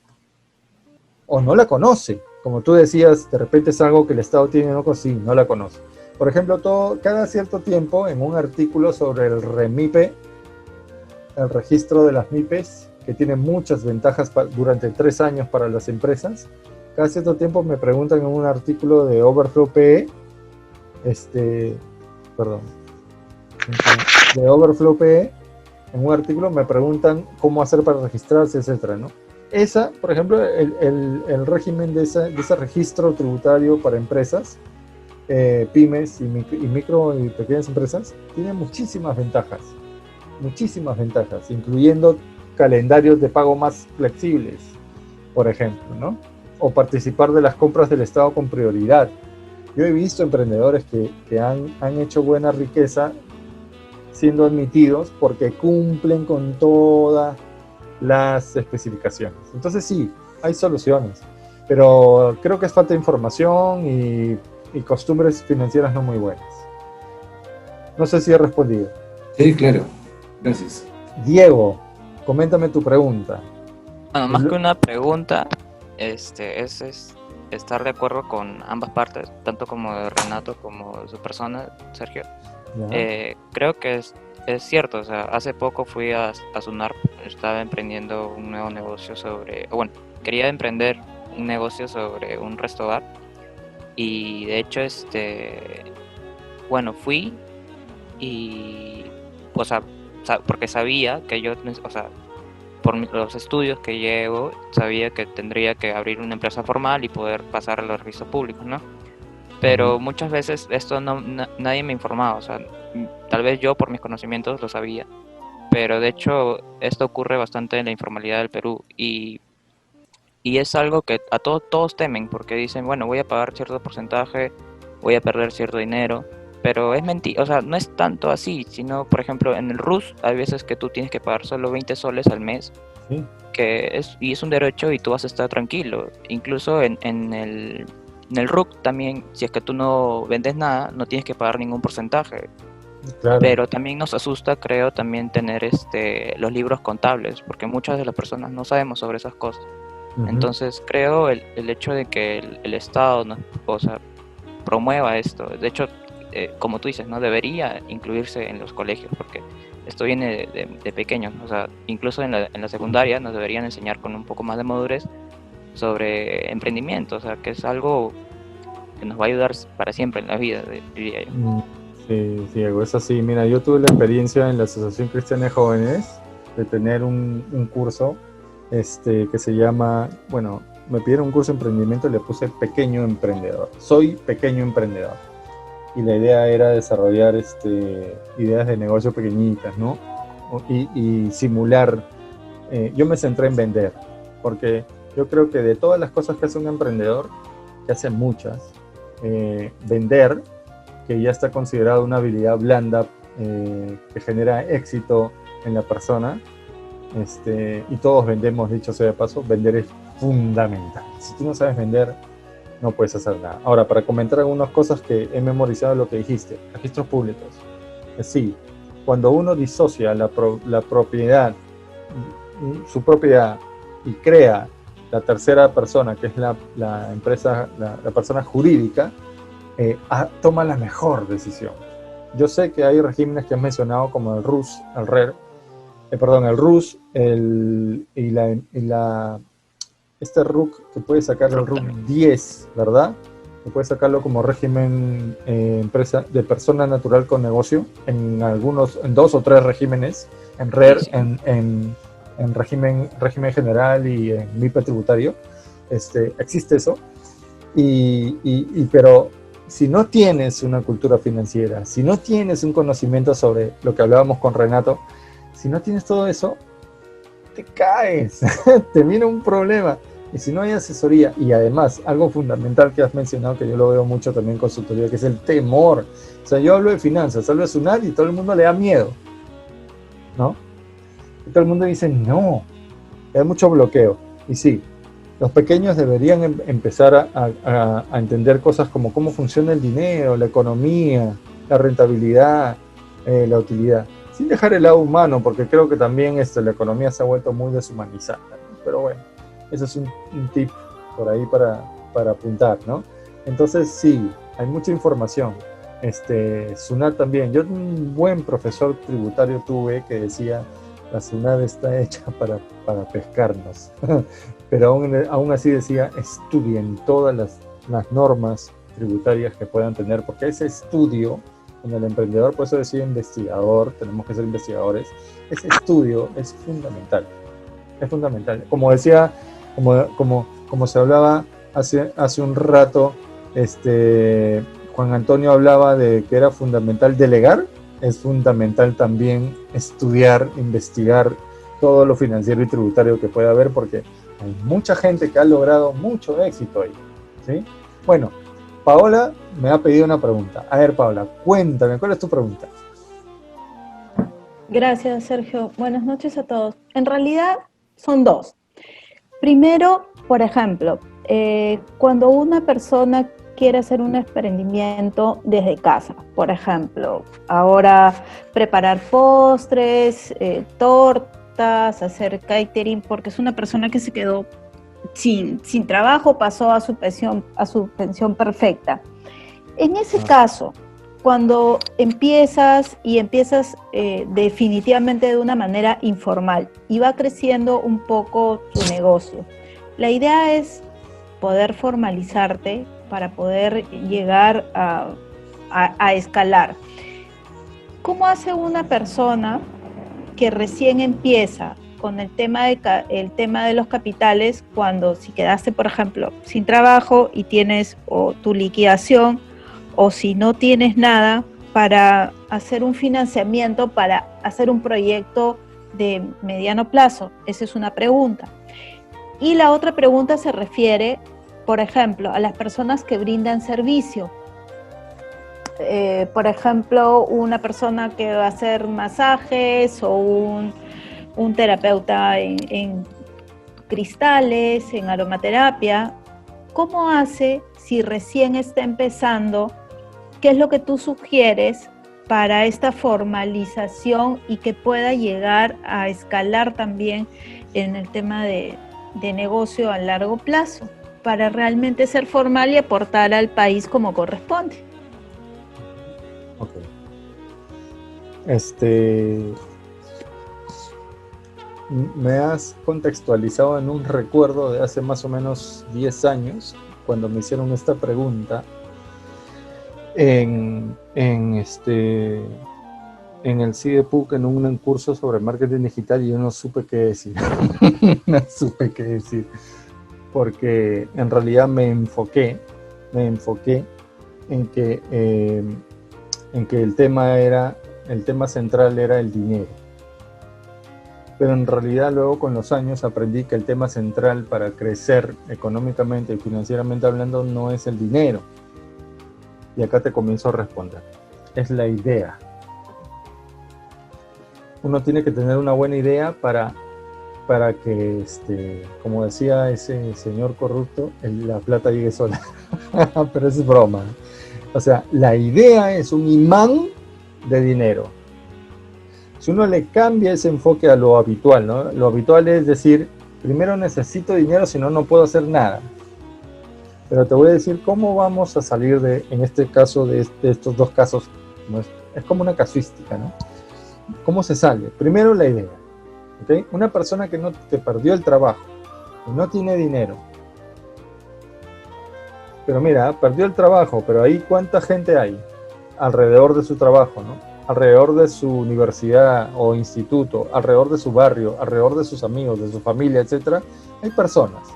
O no la conoce. Como tú decías, de repente es algo que el Estado tiene, no la conoce. Por ejemplo, cada cierto tiempo, en un artículo sobre el REMIPE, el registro de las MIPES, que tiene muchas ventajas durante 3 años para las empresas, cada cierto tiempo me preguntan en un artículo de Overflow PE, de Overflow PE, en un artículo me preguntan cómo hacer para registrarse, etcétera, ¿no? Esa, por ejemplo, el régimen de ese registro tributario para empresas, pymes y micro y pequeñas empresas, tiene muchísimas ventajas, incluyendo calendarios de pago más flexibles, por ejemplo, ¿no? O participar de las compras del Estado con prioridad. Yo he visto emprendedores que han hecho buena riqueza siendo admitidos porque cumplen con todas las especificaciones. Entonces sí, hay soluciones, pero creo que es falta de información y costumbres financieras no muy buenas. No sé si he respondido. Sí, claro. Gracias. Diego, coméntame tu pregunta. Bueno, más que una pregunta, es estar de acuerdo con ambas partes, tanto como de Renato como de su persona, Sergio. Creo que es cierto, o sea, hace poco fui a SUNARP, estaba emprendiendo un nuevo negocio quería emprender un negocio sobre un restaurant y de hecho, fui y, porque sabía que yo, por los estudios que llevo, sabía que tendría que abrir una empresa formal y poder pasar a los registros públicos, ¿no? Pero muchas veces esto nadie me informaba, o sea, tal vez yo por mis conocimientos lo sabía, pero de hecho esto ocurre bastante en la informalidad del Perú y es algo que a todos temen porque dicen, bueno, voy a pagar cierto porcentaje, voy a perder cierto dinero, pero es mentira, o sea, no es tanto así, sino por ejemplo en el RUS hay veces que tú tienes que pagar solo 20 soles al mes, ¿sí? Y es un derecho y tú vas a estar tranquilo, incluso en el RUC también, si es que tú no vendes nada, no tienes que pagar ningún porcentaje. Claro. Pero también nos asusta, creo, también tener los libros contables, porque muchas de las personas no sabemos sobre esas cosas. Entonces creo el hecho de que el Estado promueva esto, de hecho, como tú dices, no debería incluirse en los colegios, porque esto viene de pequeños, o sea, incluso en la secundaria nos deberían enseñar con un poco más de madurez sobre emprendimiento, o sea, que es algo que nos va a ayudar para siempre en la vida, diría yo. Sí, Diego, es así. Mira, yo tuve la experiencia en la Asociación Cristiana de Jóvenes de tener un curso que se llama, me pidieron un curso de emprendimiento y le puse pequeño emprendedor. Soy pequeño emprendedor. Y la idea era desarrollar ideas de negocio pequeñitas, ¿no? Y simular. Yo me centré en vender, porque yo creo que de todas las cosas que hace un emprendedor, que hace muchas, vender, que ya está considerado una habilidad blanda que genera éxito en la persona, y todos vendemos, dicho sea de paso, vender es fundamental. Si tú no sabes vender, no puedes hacer nada. Ahora, para comentar algunas cosas que he memorizado lo que dijiste, registros públicos. Sí, cuando uno disocia la propiedad, su propiedad, y crea la tercera persona, que es la empresa, la persona jurídica, toma la mejor decisión. Yo sé que hay regímenes que has mencionado como el RUS, el RER, el RUS, este RUC que puede sacar el RUC 10, ¿verdad? Que puede sacarlo como régimen empresa de persona natural con negocio en 2 o 3 regímenes, en RER, en régimen general y en MIPE tributario. Existe eso. Pero si no tienes una cultura financiera, si no tienes un conocimiento sobre lo que hablábamos con Renato, si no tienes todo eso, te caes, te viene un problema. Y si no hay asesoría, y además algo fundamental que has mencionado, que yo lo veo mucho también en consultoría, que es el temor. O sea, yo hablo de finanzas, hablo de SUNAT y todo el mundo le da miedo, ¿no? Y todo el mundo dice no, hay mucho bloqueo. Y sí, los pequeños deberían empezar a entender cosas como cómo funciona el dinero, la economía, la rentabilidad, la utilidad, sin dejar el lado humano, porque creo que también la economía se ha vuelto muy deshumanizada, ¿no? Pero bueno, ese es un tip por ahí para apuntar, ¿no? Entonces sí, hay mucha información. SUNAT también. Yo un buen profesor tributario tuve que decía, la SUNAT está hecha para pescarnos. Pero aún así decía, estudien todas las normas tributarias que puedan tener, porque ese estudio en el emprendedor, por eso decía investigador, tenemos que ser investigadores, ese estudio es fundamental. Es fundamental. Como decía, como se hablaba hace un rato, Juan Antonio hablaba de que era fundamental delegar, es fundamental también estudiar, investigar todo lo financiero y tributario que pueda haber, porque hay mucha gente que ha logrado mucho éxito ahí, ¿sí? Bueno, Paola me ha pedido una pregunta. A ver, Paola, cuéntame, ¿cuál es tu pregunta? Gracias, Sergio. Buenas noches a todos. En realidad son 2. Primero, por ejemplo, cuando una persona quiere hacer un emprendimiento desde casa, por ejemplo, ahora preparar postres, tortas, hacer catering, porque es una persona que se quedó sin trabajo, pasó a su pensión perfecta. En ese caso, cuando empiezas definitivamente de una manera informal y va creciendo un poco tu negocio, la idea es poder formalizarte para poder llegar a escalar. ¿Cómo hace una persona que recién empieza con el tema de los capitales, cuando si quedaste, por ejemplo, sin trabajo y tienes o tu liquidación, o si no tienes nada, para hacer un financiamiento, para hacer un proyecto de mediano plazo? Esa es una pregunta. Y la otra pregunta se refiere, por ejemplo, a las personas que brindan servicio. Por ejemplo, una persona que va a hacer masajes o un terapeuta en cristales, en aromaterapia. ¿Cómo hace si recién está empezando? ¿Qué es lo que tú sugieres para esta formalización y que pueda llegar a escalar también en el tema de negocio a largo plazo, para realmente ser formal y aportar al país como corresponde? Ok. Me has contextualizado en un recuerdo de hace más o menos 10 años, cuando me hicieron esta pregunta en el CIDEPUC, en un curso sobre marketing digital, y yo no supe qué decir. No supe qué decir, porque en realidad me enfoqué en que el tema central era el dinero. Pero en realidad luego con los años aprendí que el tema central para crecer económicamente y financieramente hablando no es el dinero. Y acá te comienzo a responder. Es la idea. Uno tiene que tener una buena idea para para que, como decía ese señor corrupto, la plata llegue sola. Pero eso es broma. O sea, la idea es un imán de dinero. Si uno le cambia ese enfoque a lo habitual, ¿no? Lo habitual es decir, primero necesito dinero, si no, no puedo hacer nada. Pero te voy a decir cómo vamos a salir en este caso, de estos dos casos. Es como una casuística, ¿no? ¿Cómo se sale? Primero la idea. ¿Okay? Una persona que perdió el trabajo y no tiene dinero. Pero mira, perdió el trabajo, pero ahí ¿cuánta gente hay alrededor de su trabajo, ¿no? Alrededor de su universidad o instituto, alrededor de su barrio, alrededor de sus amigos, de su familia, etcétera? Hay personas.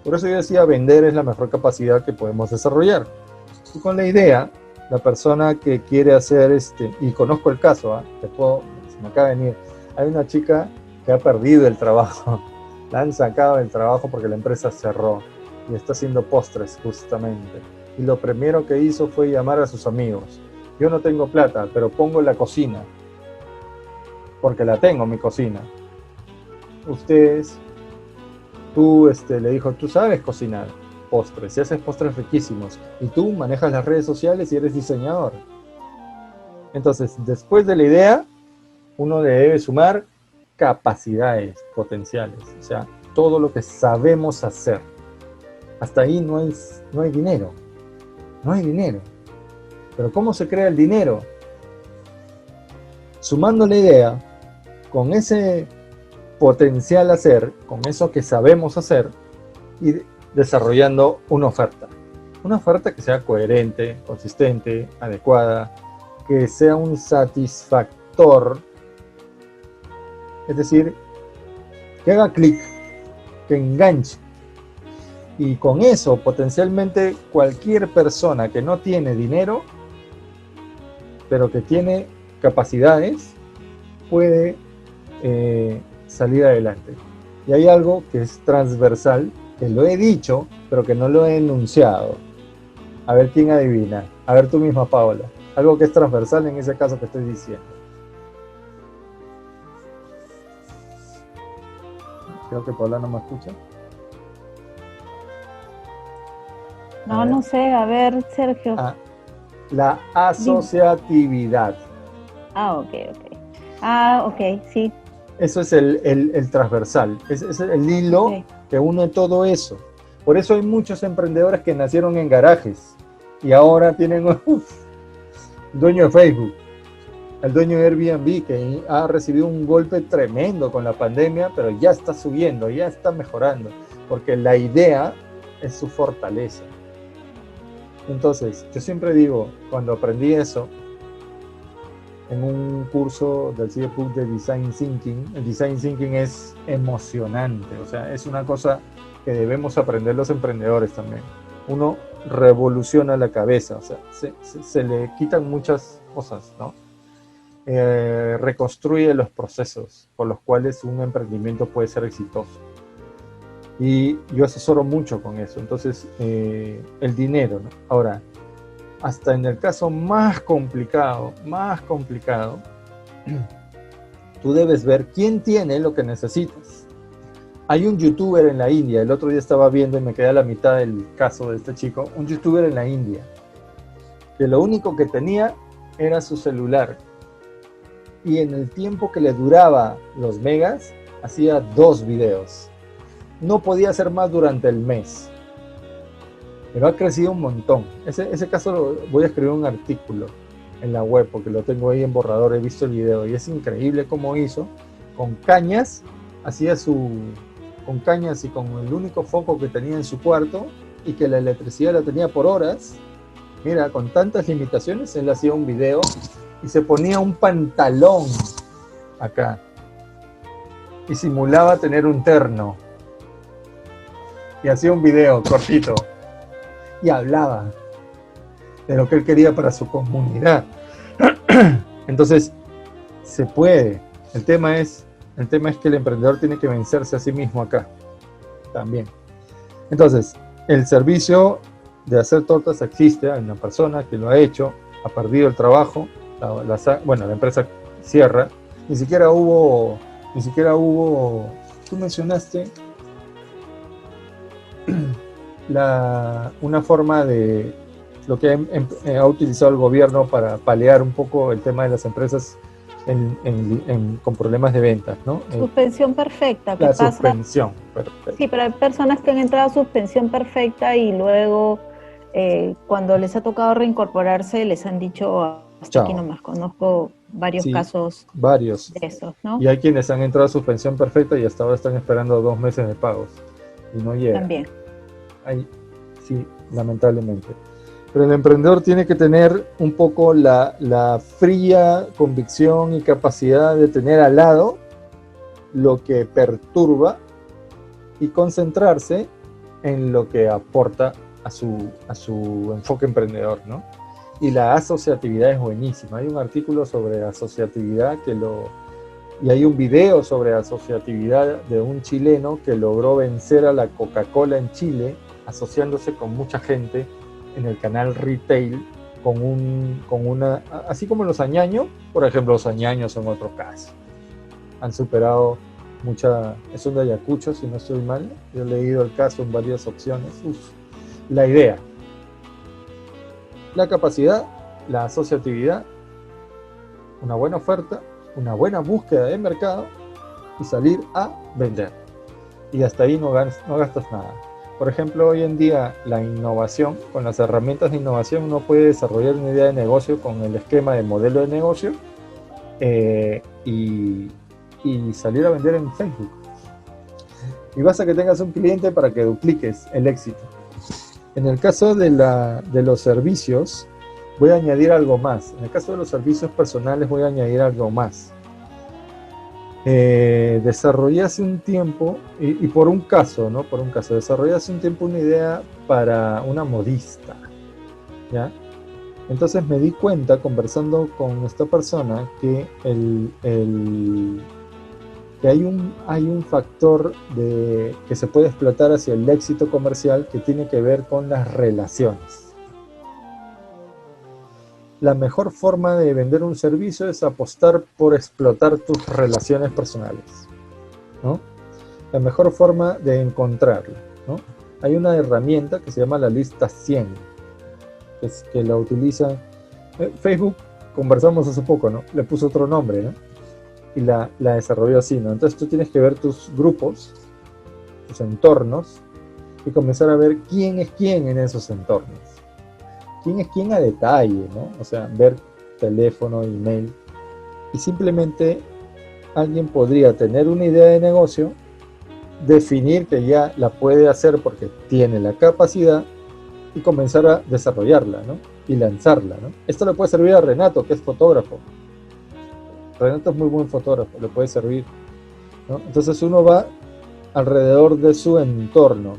Por eso yo decía, vender es la mejor capacidad que podemos desarrollar. Y con la idea, la persona que quiere hacer y conozco el caso, se me acaba de venir, hay una chica que ha perdido el trabajo, la han sacado del trabajo porque la empresa cerró y está haciendo postres justamente. Y lo primero que hizo fue llamar a sus amigos. Yo no tengo plata, pero pongo la cocina, porque la tengo, mi cocina. Tú le dijo, tú sabes cocinar postres, y haces postres riquísimos, y tú manejas las redes sociales y eres diseñador. Entonces, después de la idea, uno le debe sumar capacidades potenciales, o sea, todo lo que sabemos hacer. Hasta ahí no hay dinero. No hay dinero. Pero ¿cómo se crea el dinero? Sumando la idea, con ese potencial hacer, con eso que sabemos hacer, y desarrollando una oferta. Una oferta que sea coherente, consistente, adecuada, que sea un satisfactor. Es decir, que haga clic, que enganche. Y con eso, potencialmente, cualquier persona que no tiene dinero, pero que tiene capacidades, puede salir adelante. Y hay algo que es transversal, que lo he dicho, pero que no lo he enunciado. A ver quién adivina. A ver tú misma, Paola. Algo que es transversal en ese caso que estoy diciendo. Creo que Paola no me escucha. No sé, a ver, Sergio. La asociatividad. Ok, sí. Eso es el transversal, es el hilo que une todo eso. Por eso hay muchos emprendedores que nacieron en garajes y ahora tienen dueño de Facebook, el dueño de Airbnb, que ha recibido un golpe tremendo con la pandemia, pero ya está subiendo, ya está mejorando, porque la idea es su fortaleza. Entonces, yo siempre digo, cuando aprendí eso, en un curso del CIEPUC de Design Thinking, el Design Thinking es emocionante, o sea, es una cosa que debemos aprender los emprendedores también. Uno revoluciona la cabeza, o sea, se le quitan muchas cosas, ¿no? Reconstruye los procesos por los cuales un emprendimiento puede ser exitoso. Y yo asesoro mucho con eso. Entonces, el dinero, ¿no? Ahora, hasta en el caso más complicado, tú debes ver quién tiene lo que necesitas. Hay un youtuber en la India, el otro día estaba viendo y me quedé a la mitad del caso de este chico, un youtuber en la India, que lo único que tenía era su celular. Y en el tiempo que le duraba los megas, hacía 2 videos. No podía hacer más durante el mes. Pero ha crecido un montón. Ese caso voy a escribir un artículo en la web porque lo tengo ahí en borrador, he visto el video y es increíble cómo hizo. Con cañas, con cañas y con el único foco que tenía en su cuarto y que la electricidad la tenía por horas. Mira, con tantas limitaciones, él hacía un video y se ponía un pantalón acá y simulaba tener un terno y hacía un video cortito y hablaba de lo que él quería para su comunidad. Entonces, se puede. El tema es que el emprendedor tiene que vencerse a sí mismo acá también. Entonces, el servicio de hacer tortas existe. Hay una persona que lo ha hecho, ha perdido el trabajo, la empresa cierra, ni siquiera hubo Ni siquiera hubo, tú mencionaste una forma de lo que ha utilizado el gobierno para paliar un poco el tema de las empresas con problemas de ventas, ¿no? Suspensión perfecta. ¿Qué La pasa? suspensión perfecta. Sí, pero hay personas que han entrado a suspensión perfecta y luego cuando les ha tocado reincorporarse les han dicho hasta Chao. aquí nomás. Conozco varios casos varios. de esos, ¿no? Y hay quienes han entrado a suspensión perfecta y hasta ahora están esperando 2 meses de pagos y no llega. También. Sí, lamentablemente. Pero el emprendedor tiene que tener un poco la fría convicción y capacidad de tener al lado lo que perturba y concentrarse en lo que aporta a su enfoque emprendedor, ¿no? Y la asociatividad es buenísima. Hay un artículo sobre asociatividad y hay un video sobre asociatividad de un chileno que logró vencer a la Coca-Cola en Chile asociándose con mucha gente en el canal retail con una, así como los añaños, por ejemplo, los añaños son otro caso. Han superado son de Ayacucho, si no estoy mal. Yo he leído el caso en varias opciones. La idea, la capacidad, la asociatividad, una buena oferta, una buena búsqueda de mercado y salir a vender. Y hasta ahí no gastas nada. Por ejemplo, hoy en día la innovación, con las herramientas de innovación uno puede desarrollar una idea de negocio con el esquema de modelo de negocio y salir a vender en Facebook. Y basta que tengas un cliente para que dupliques el éxito. En el caso de los servicios, voy a añadir algo más. En el caso de los servicios personales voy a añadir algo más. Desarrollé hace un tiempo, y por un caso, desarrollé hace un tiempo una idea para una modista, ¿ya? Entonces me di cuenta, conversando con esta persona, que que hay un factor que se puede explotar hacia el éxito comercial que tiene que ver con las relaciones. La mejor forma de vender un servicio es apostar por explotar tus relaciones personales, ¿no? La mejor forma de encontrarlo, ¿no? Hay una herramienta que se llama la lista 100, que la utiliza Facebook. Conversamos hace poco, ¿no? Le puso otro nombre, ¿no? Y la desarrolló así, ¿no? Entonces tú tienes que ver tus grupos, tus entornos, y comenzar a ver quién es quién en esos entornos. Quién es quién a detalle, ¿no? O sea, ver teléfono, email. Y simplemente alguien podría tener una idea de negocio, definir que ya la puede hacer porque tiene la capacidad y comenzar a desarrollarla, ¿no? Y lanzarla, ¿no? Esto le puede servir a Renato, que es fotógrafo. Renato es muy buen fotógrafo, le puede servir, ¿no? Entonces uno va alrededor de su entorno.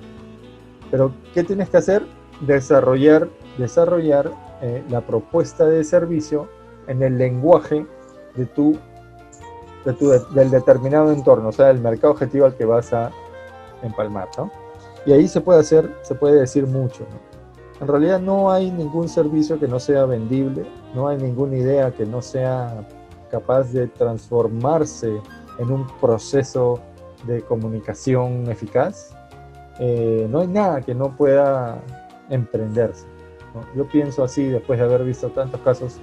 Pero ¿qué tienes que hacer? Desarrollar la propuesta de servicio en el lenguaje del determinado entorno, o sea, el mercado objetivo al que vas a empalmar, ¿no? Y ahí se puede decir mucho, ¿no? En realidad no hay ningún servicio que no sea vendible, no hay ninguna idea que no sea capaz de transformarse en un proceso de comunicación eficaz. No hay nada que no pueda emprenderse, ¿no? Yo pienso así después de haber visto tantos casos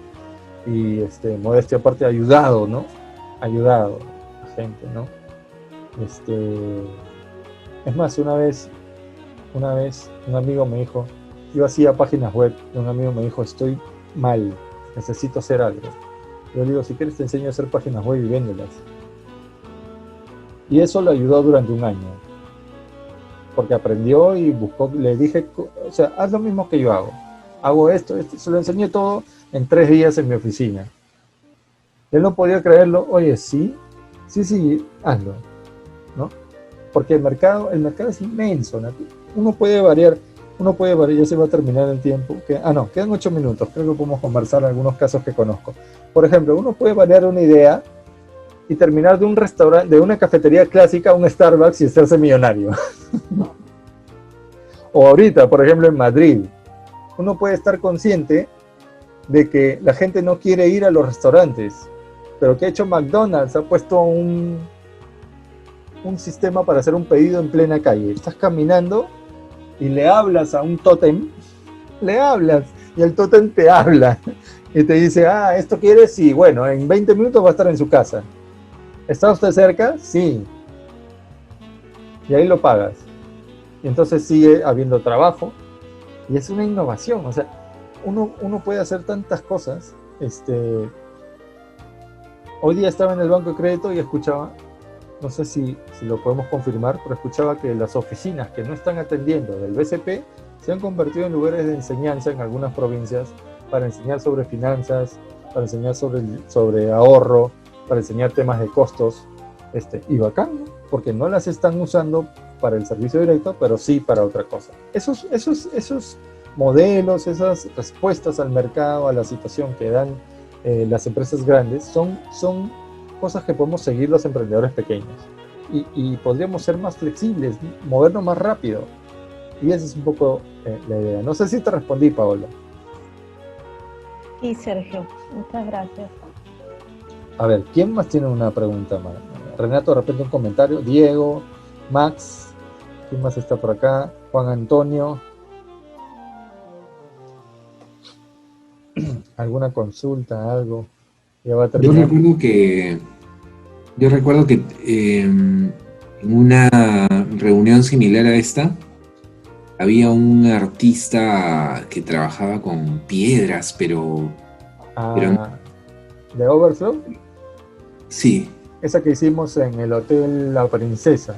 y modestia aparte ayudado, ¿no? Ayudado a gente, ¿no? Es más, una vez un amigo me dijo, yo hacía páginas web y un amigo me dijo, estoy mal, necesito hacer algo. Yo le digo, si quieres te enseño a hacer páginas web y véndelas. Y eso lo ayudó durante un año. Porque aprendió y buscó, le dije, o sea, haz lo mismo que yo hago. Hago esto, se lo enseñé todo en 3 días en mi oficina. Él no podía creerlo. Oye, sí, hazlo, ¿no? Porque el mercado es inmenso, ¿no? Uno puede variar, ya se va a terminar el tiempo. Quedan 8 minutos, creo que podemos conversar algunos casos que conozco. Por ejemplo, uno puede variar una idea y terminar de un restaurante, de una cafetería clásica a un Starbucks y hacerse millonario. O ahorita, por ejemplo, en Madrid, uno puede estar consciente de que la gente no quiere ir a los restaurantes, pero ¿qué ha hecho McDonald's? Ha puesto un un sistema para hacer un pedido en plena calle. Estás caminando y le hablas a un tótem, le hablas y el tótem te habla y te dice, ¿esto quieres? Sí, bueno, en 20 minutos va a estar en su casa. ¿Está usted cerca? Sí. Y ahí lo pagas. Y entonces sigue habiendo trabajo y es una innovación. O sea, uno puede hacer tantas cosas. Hoy día estaba en el banco de crédito y escuchaba, no sé si lo podemos confirmar, pero escuchaba que las oficinas que no están atendiendo del BCP se han convertido en lugares de enseñanza en algunas provincias para enseñar sobre finanzas, para enseñar sobre ahorro, para enseñar temas de costos. Y bacán, ¿no? Porque no las están usando para el servicio directo, pero sí para otra cosa. Esos modelos, esas respuestas al mercado, a la situación que dan las empresas grandes, son cosas que podemos seguir los emprendedores pequeños. Y podríamos ser más flexibles, movernos más rápido. Y esa es un poco la idea. No sé si te respondí, Paola. Sí, Sergio, muchas gracias. A ver, ¿quién más tiene una pregunta más? Renato, de repente un comentario. Diego, Max, ¿quién más está por acá? Juan Antonio. ¿Alguna consulta, algo? Ya va a terminar. Yo recuerdo que en una reunión similar a esta, había un artista que trabajaba con piedras, pero ¿de Overflow? Sí. Esa que hicimos en el Hotel La Princesa.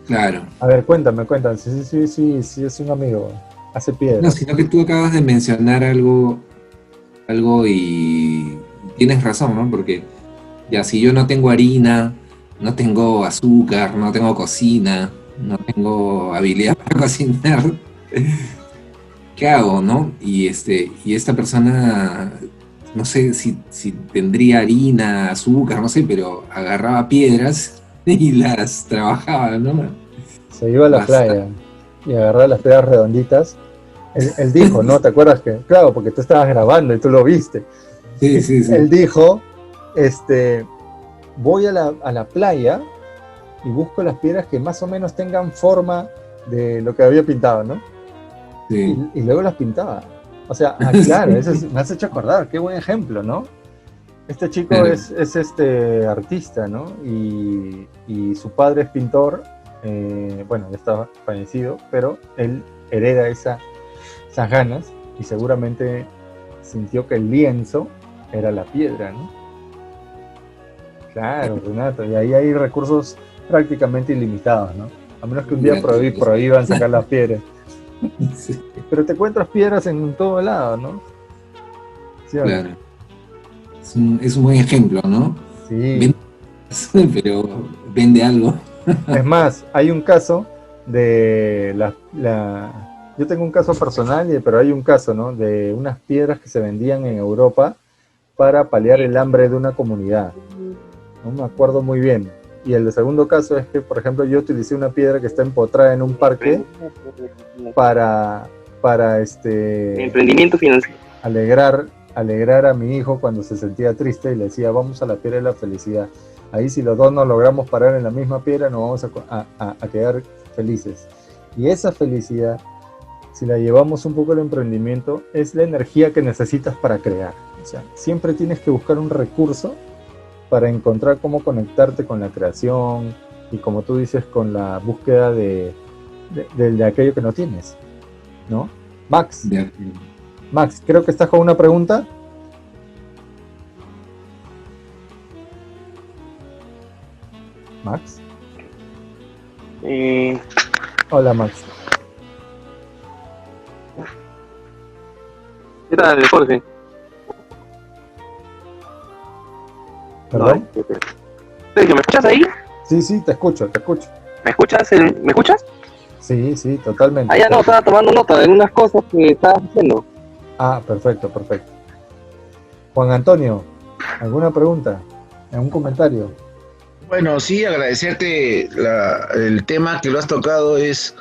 Claro. A ver, cuéntame. Sí, es un amigo. Hace piedras. No, sino que tú acabas de mencionar algo y tienes razón, ¿no? Porque ya si yo no tengo harina, no tengo azúcar, no tengo cocina, no tengo habilidad para cocinar, ¿qué hago, no? Y esta persona, no sé si tendría harina, azúcar, no sé, pero agarraba piedras y las trabajaba, ¿no? Se iba a la playa y agarraba las piedras redonditas. Él dijo, ¿no? ¿Te acuerdas que? Claro, porque tú estabas grabando y tú lo viste. Sí. Él dijo, voy a la playa y busco las piedras que más o menos tengan forma de lo que había pintado, ¿no? Sí. Y luego las pintaba. O sea, claro, me has hecho acordar, qué buen ejemplo, ¿no? Este chico es artista, ¿no? Y su padre es pintor, bueno, ya estaba fallecido, pero él hereda esas ganas y seguramente sintió que el lienzo era la piedra, ¿no? Claro, Renato, y ahí hay recursos prácticamente ilimitados, ¿no? A menos que un día prohíban sacar las piedras. Sí. Pero te encuentras piedras en todo lado, ¿no? ¿Sí, claro. Es un buen ejemplo, ¿no? Sí. Pero vende algo. Es más, hay un caso de yo tengo un caso personal, pero hay un caso, ¿no? De unas piedras que se vendían en Europa para paliar el hambre de una comunidad. No me acuerdo muy bien. Y el segundo caso es que, por ejemplo, yo utilicé una piedra que está empotrada en un parque para emprendimiento financiero. Alegrar a mi hijo cuando se sentía triste y le decía, vamos a la piedra de la felicidad. Ahí si los dos nos logramos parar en la misma piedra, nos vamos a quedar felices. Y esa felicidad, si la llevamos un poco al emprendimiento, es la energía que necesitas para crear. O sea, siempre tienes que buscar un recurso para encontrar cómo conectarte con la creación y, como tú dices, con la búsqueda de aquello que no tienes, ¿no? Max, creo que estás con una pregunta. Max. Hola, Max. ¿Qué tal, Jorge? ¿Perdón? Sergio, ¿me escuchas ahí? Sí, te escucho. ¿Me escuchas? ¿Me escuchas? Sí, totalmente. Ah, ya no, estaba tomando nota de unas cosas que estabas haciendo. Ah, perfecto. Juan Antonio, ¿alguna pregunta? ¿Algún comentario? Bueno, sí, agradecerte el tema que lo has tocado. Es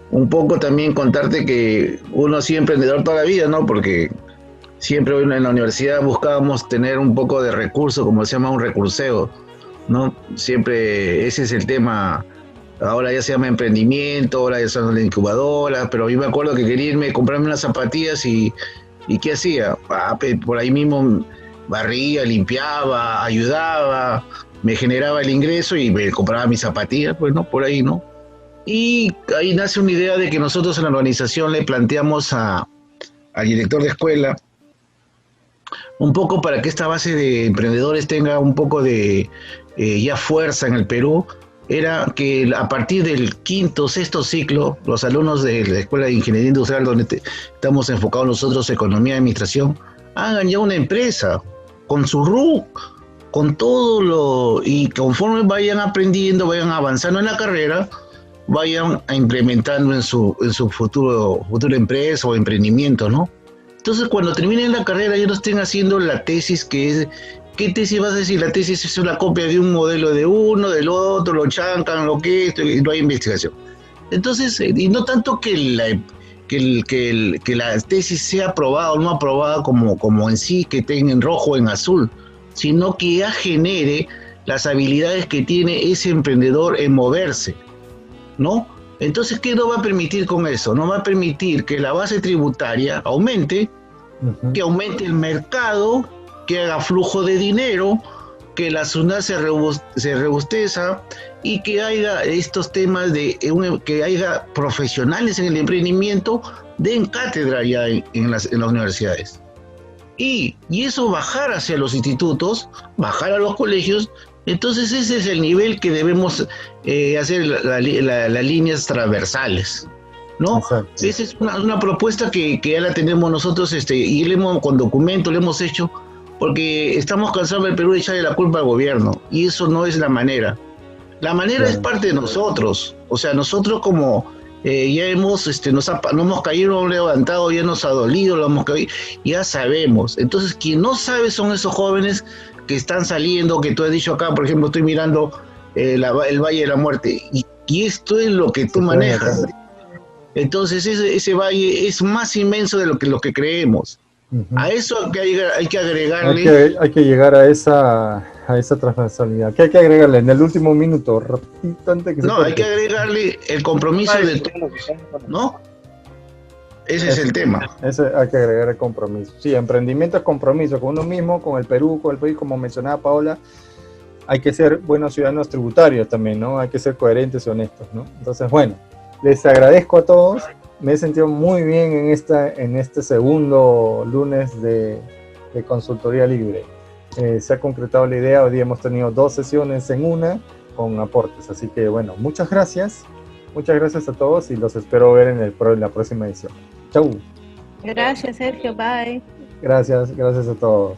un poco también contarte que uno sí emprendedor toda la vida, ¿no? Porque siempre en la universidad buscábamos tener un poco de recurso, como se llama un recurseo, ¿no? Siempre ese es el tema. Ahora ya se llama emprendimiento, ahora ya son las incubadoras, pero yo me acuerdo que quería irme a comprarme unas zapatillas y ¿qué hacía? Por ahí mismo barría, limpiaba, ayudaba, me generaba el ingreso y me compraba mis zapatillas, pues no, por ahí, ¿no? Y ahí nace una idea de que nosotros en la organización le planteamos al director de escuela un poco para que esta base de emprendedores tenga un poco de ya fuerza en el Perú, era que a partir del quinto, sexto ciclo, los alumnos de la Escuela de Ingeniería Industrial, donde estamos enfocados nosotros, Economía y Administración, hagan ya una empresa con su RUC, con todo y conforme vayan aprendiendo, vayan avanzando en la carrera, vayan implementando en su futura empresa o emprendimiento, ¿no? Entonces, cuando terminen la carrera, ellos estén haciendo la tesis que es... ¿Qué tesis vas a decir? La tesis es una copia de un modelo de uno, del otro, lo chancan, lo que esto, y no hay investigación. Entonces, y no tanto que la tesis sea aprobada o no aprobada como en sí, que esté en rojo o en azul, sino que ya genere las habilidades que tiene ese emprendedor en moverse, ¿no? Entonces, ¿qué no va a permitir con eso? No va a permitir que la base tributaria aumente, que aumente el mercado, que haga flujo de dinero, que la SUNAT se robusteza y que haya estos temas que haya profesionales en el emprendimiento, den cátedra ya en las universidades. Y eso bajar hacia los institutos, bajar a los colegios. Entonces ese es el nivel que debemos hacer las líneas transversales, ¿no? Exacto. Esa es una propuesta que ya la tenemos nosotros y con documentos lo hemos hecho, porque estamos cansados del Perú de echarle la culpa al gobierno, y eso no es la manera. La manera es parte de nosotros, o sea, nosotros como ya hemos, no hemos caído, no hemos levantado, ya nos ha dolido, lo hemos caído, ya sabemos. Entonces, quien no sabe son esos jóvenes que están saliendo, que tú has dicho acá, por ejemplo, estoy mirando el Valle de la Muerte, y esto es lo que tú manejas. Entonces, ese valle es más inmenso de lo que creemos. A eso hay que agregarle... Hay que llegar a esa transversalidad. ¿Qué hay que agregarle? En el último minuto, hay que agregarle el compromiso de todos, ¿no? Ese es el tema. Hay que agregar el compromiso. Sí, emprendimiento es compromiso con uno mismo, con el Perú, con el país, como mencionaba Paola. Hay que ser buenos ciudadanos tributarios también, ¿no? Hay que ser coherentes y honestos, ¿no? Entonces, bueno, les agradezco a todos. Me he sentido muy bien en este segundo lunes de Consultoría Libre. Se ha concretado la idea. Hoy día hemos tenido 2 sesiones en una con aportes. Así que, bueno, muchas gracias. Muchas gracias a todos y los espero ver en la próxima edición. Chau. Gracias, Sergio. Bye. Gracias a todos.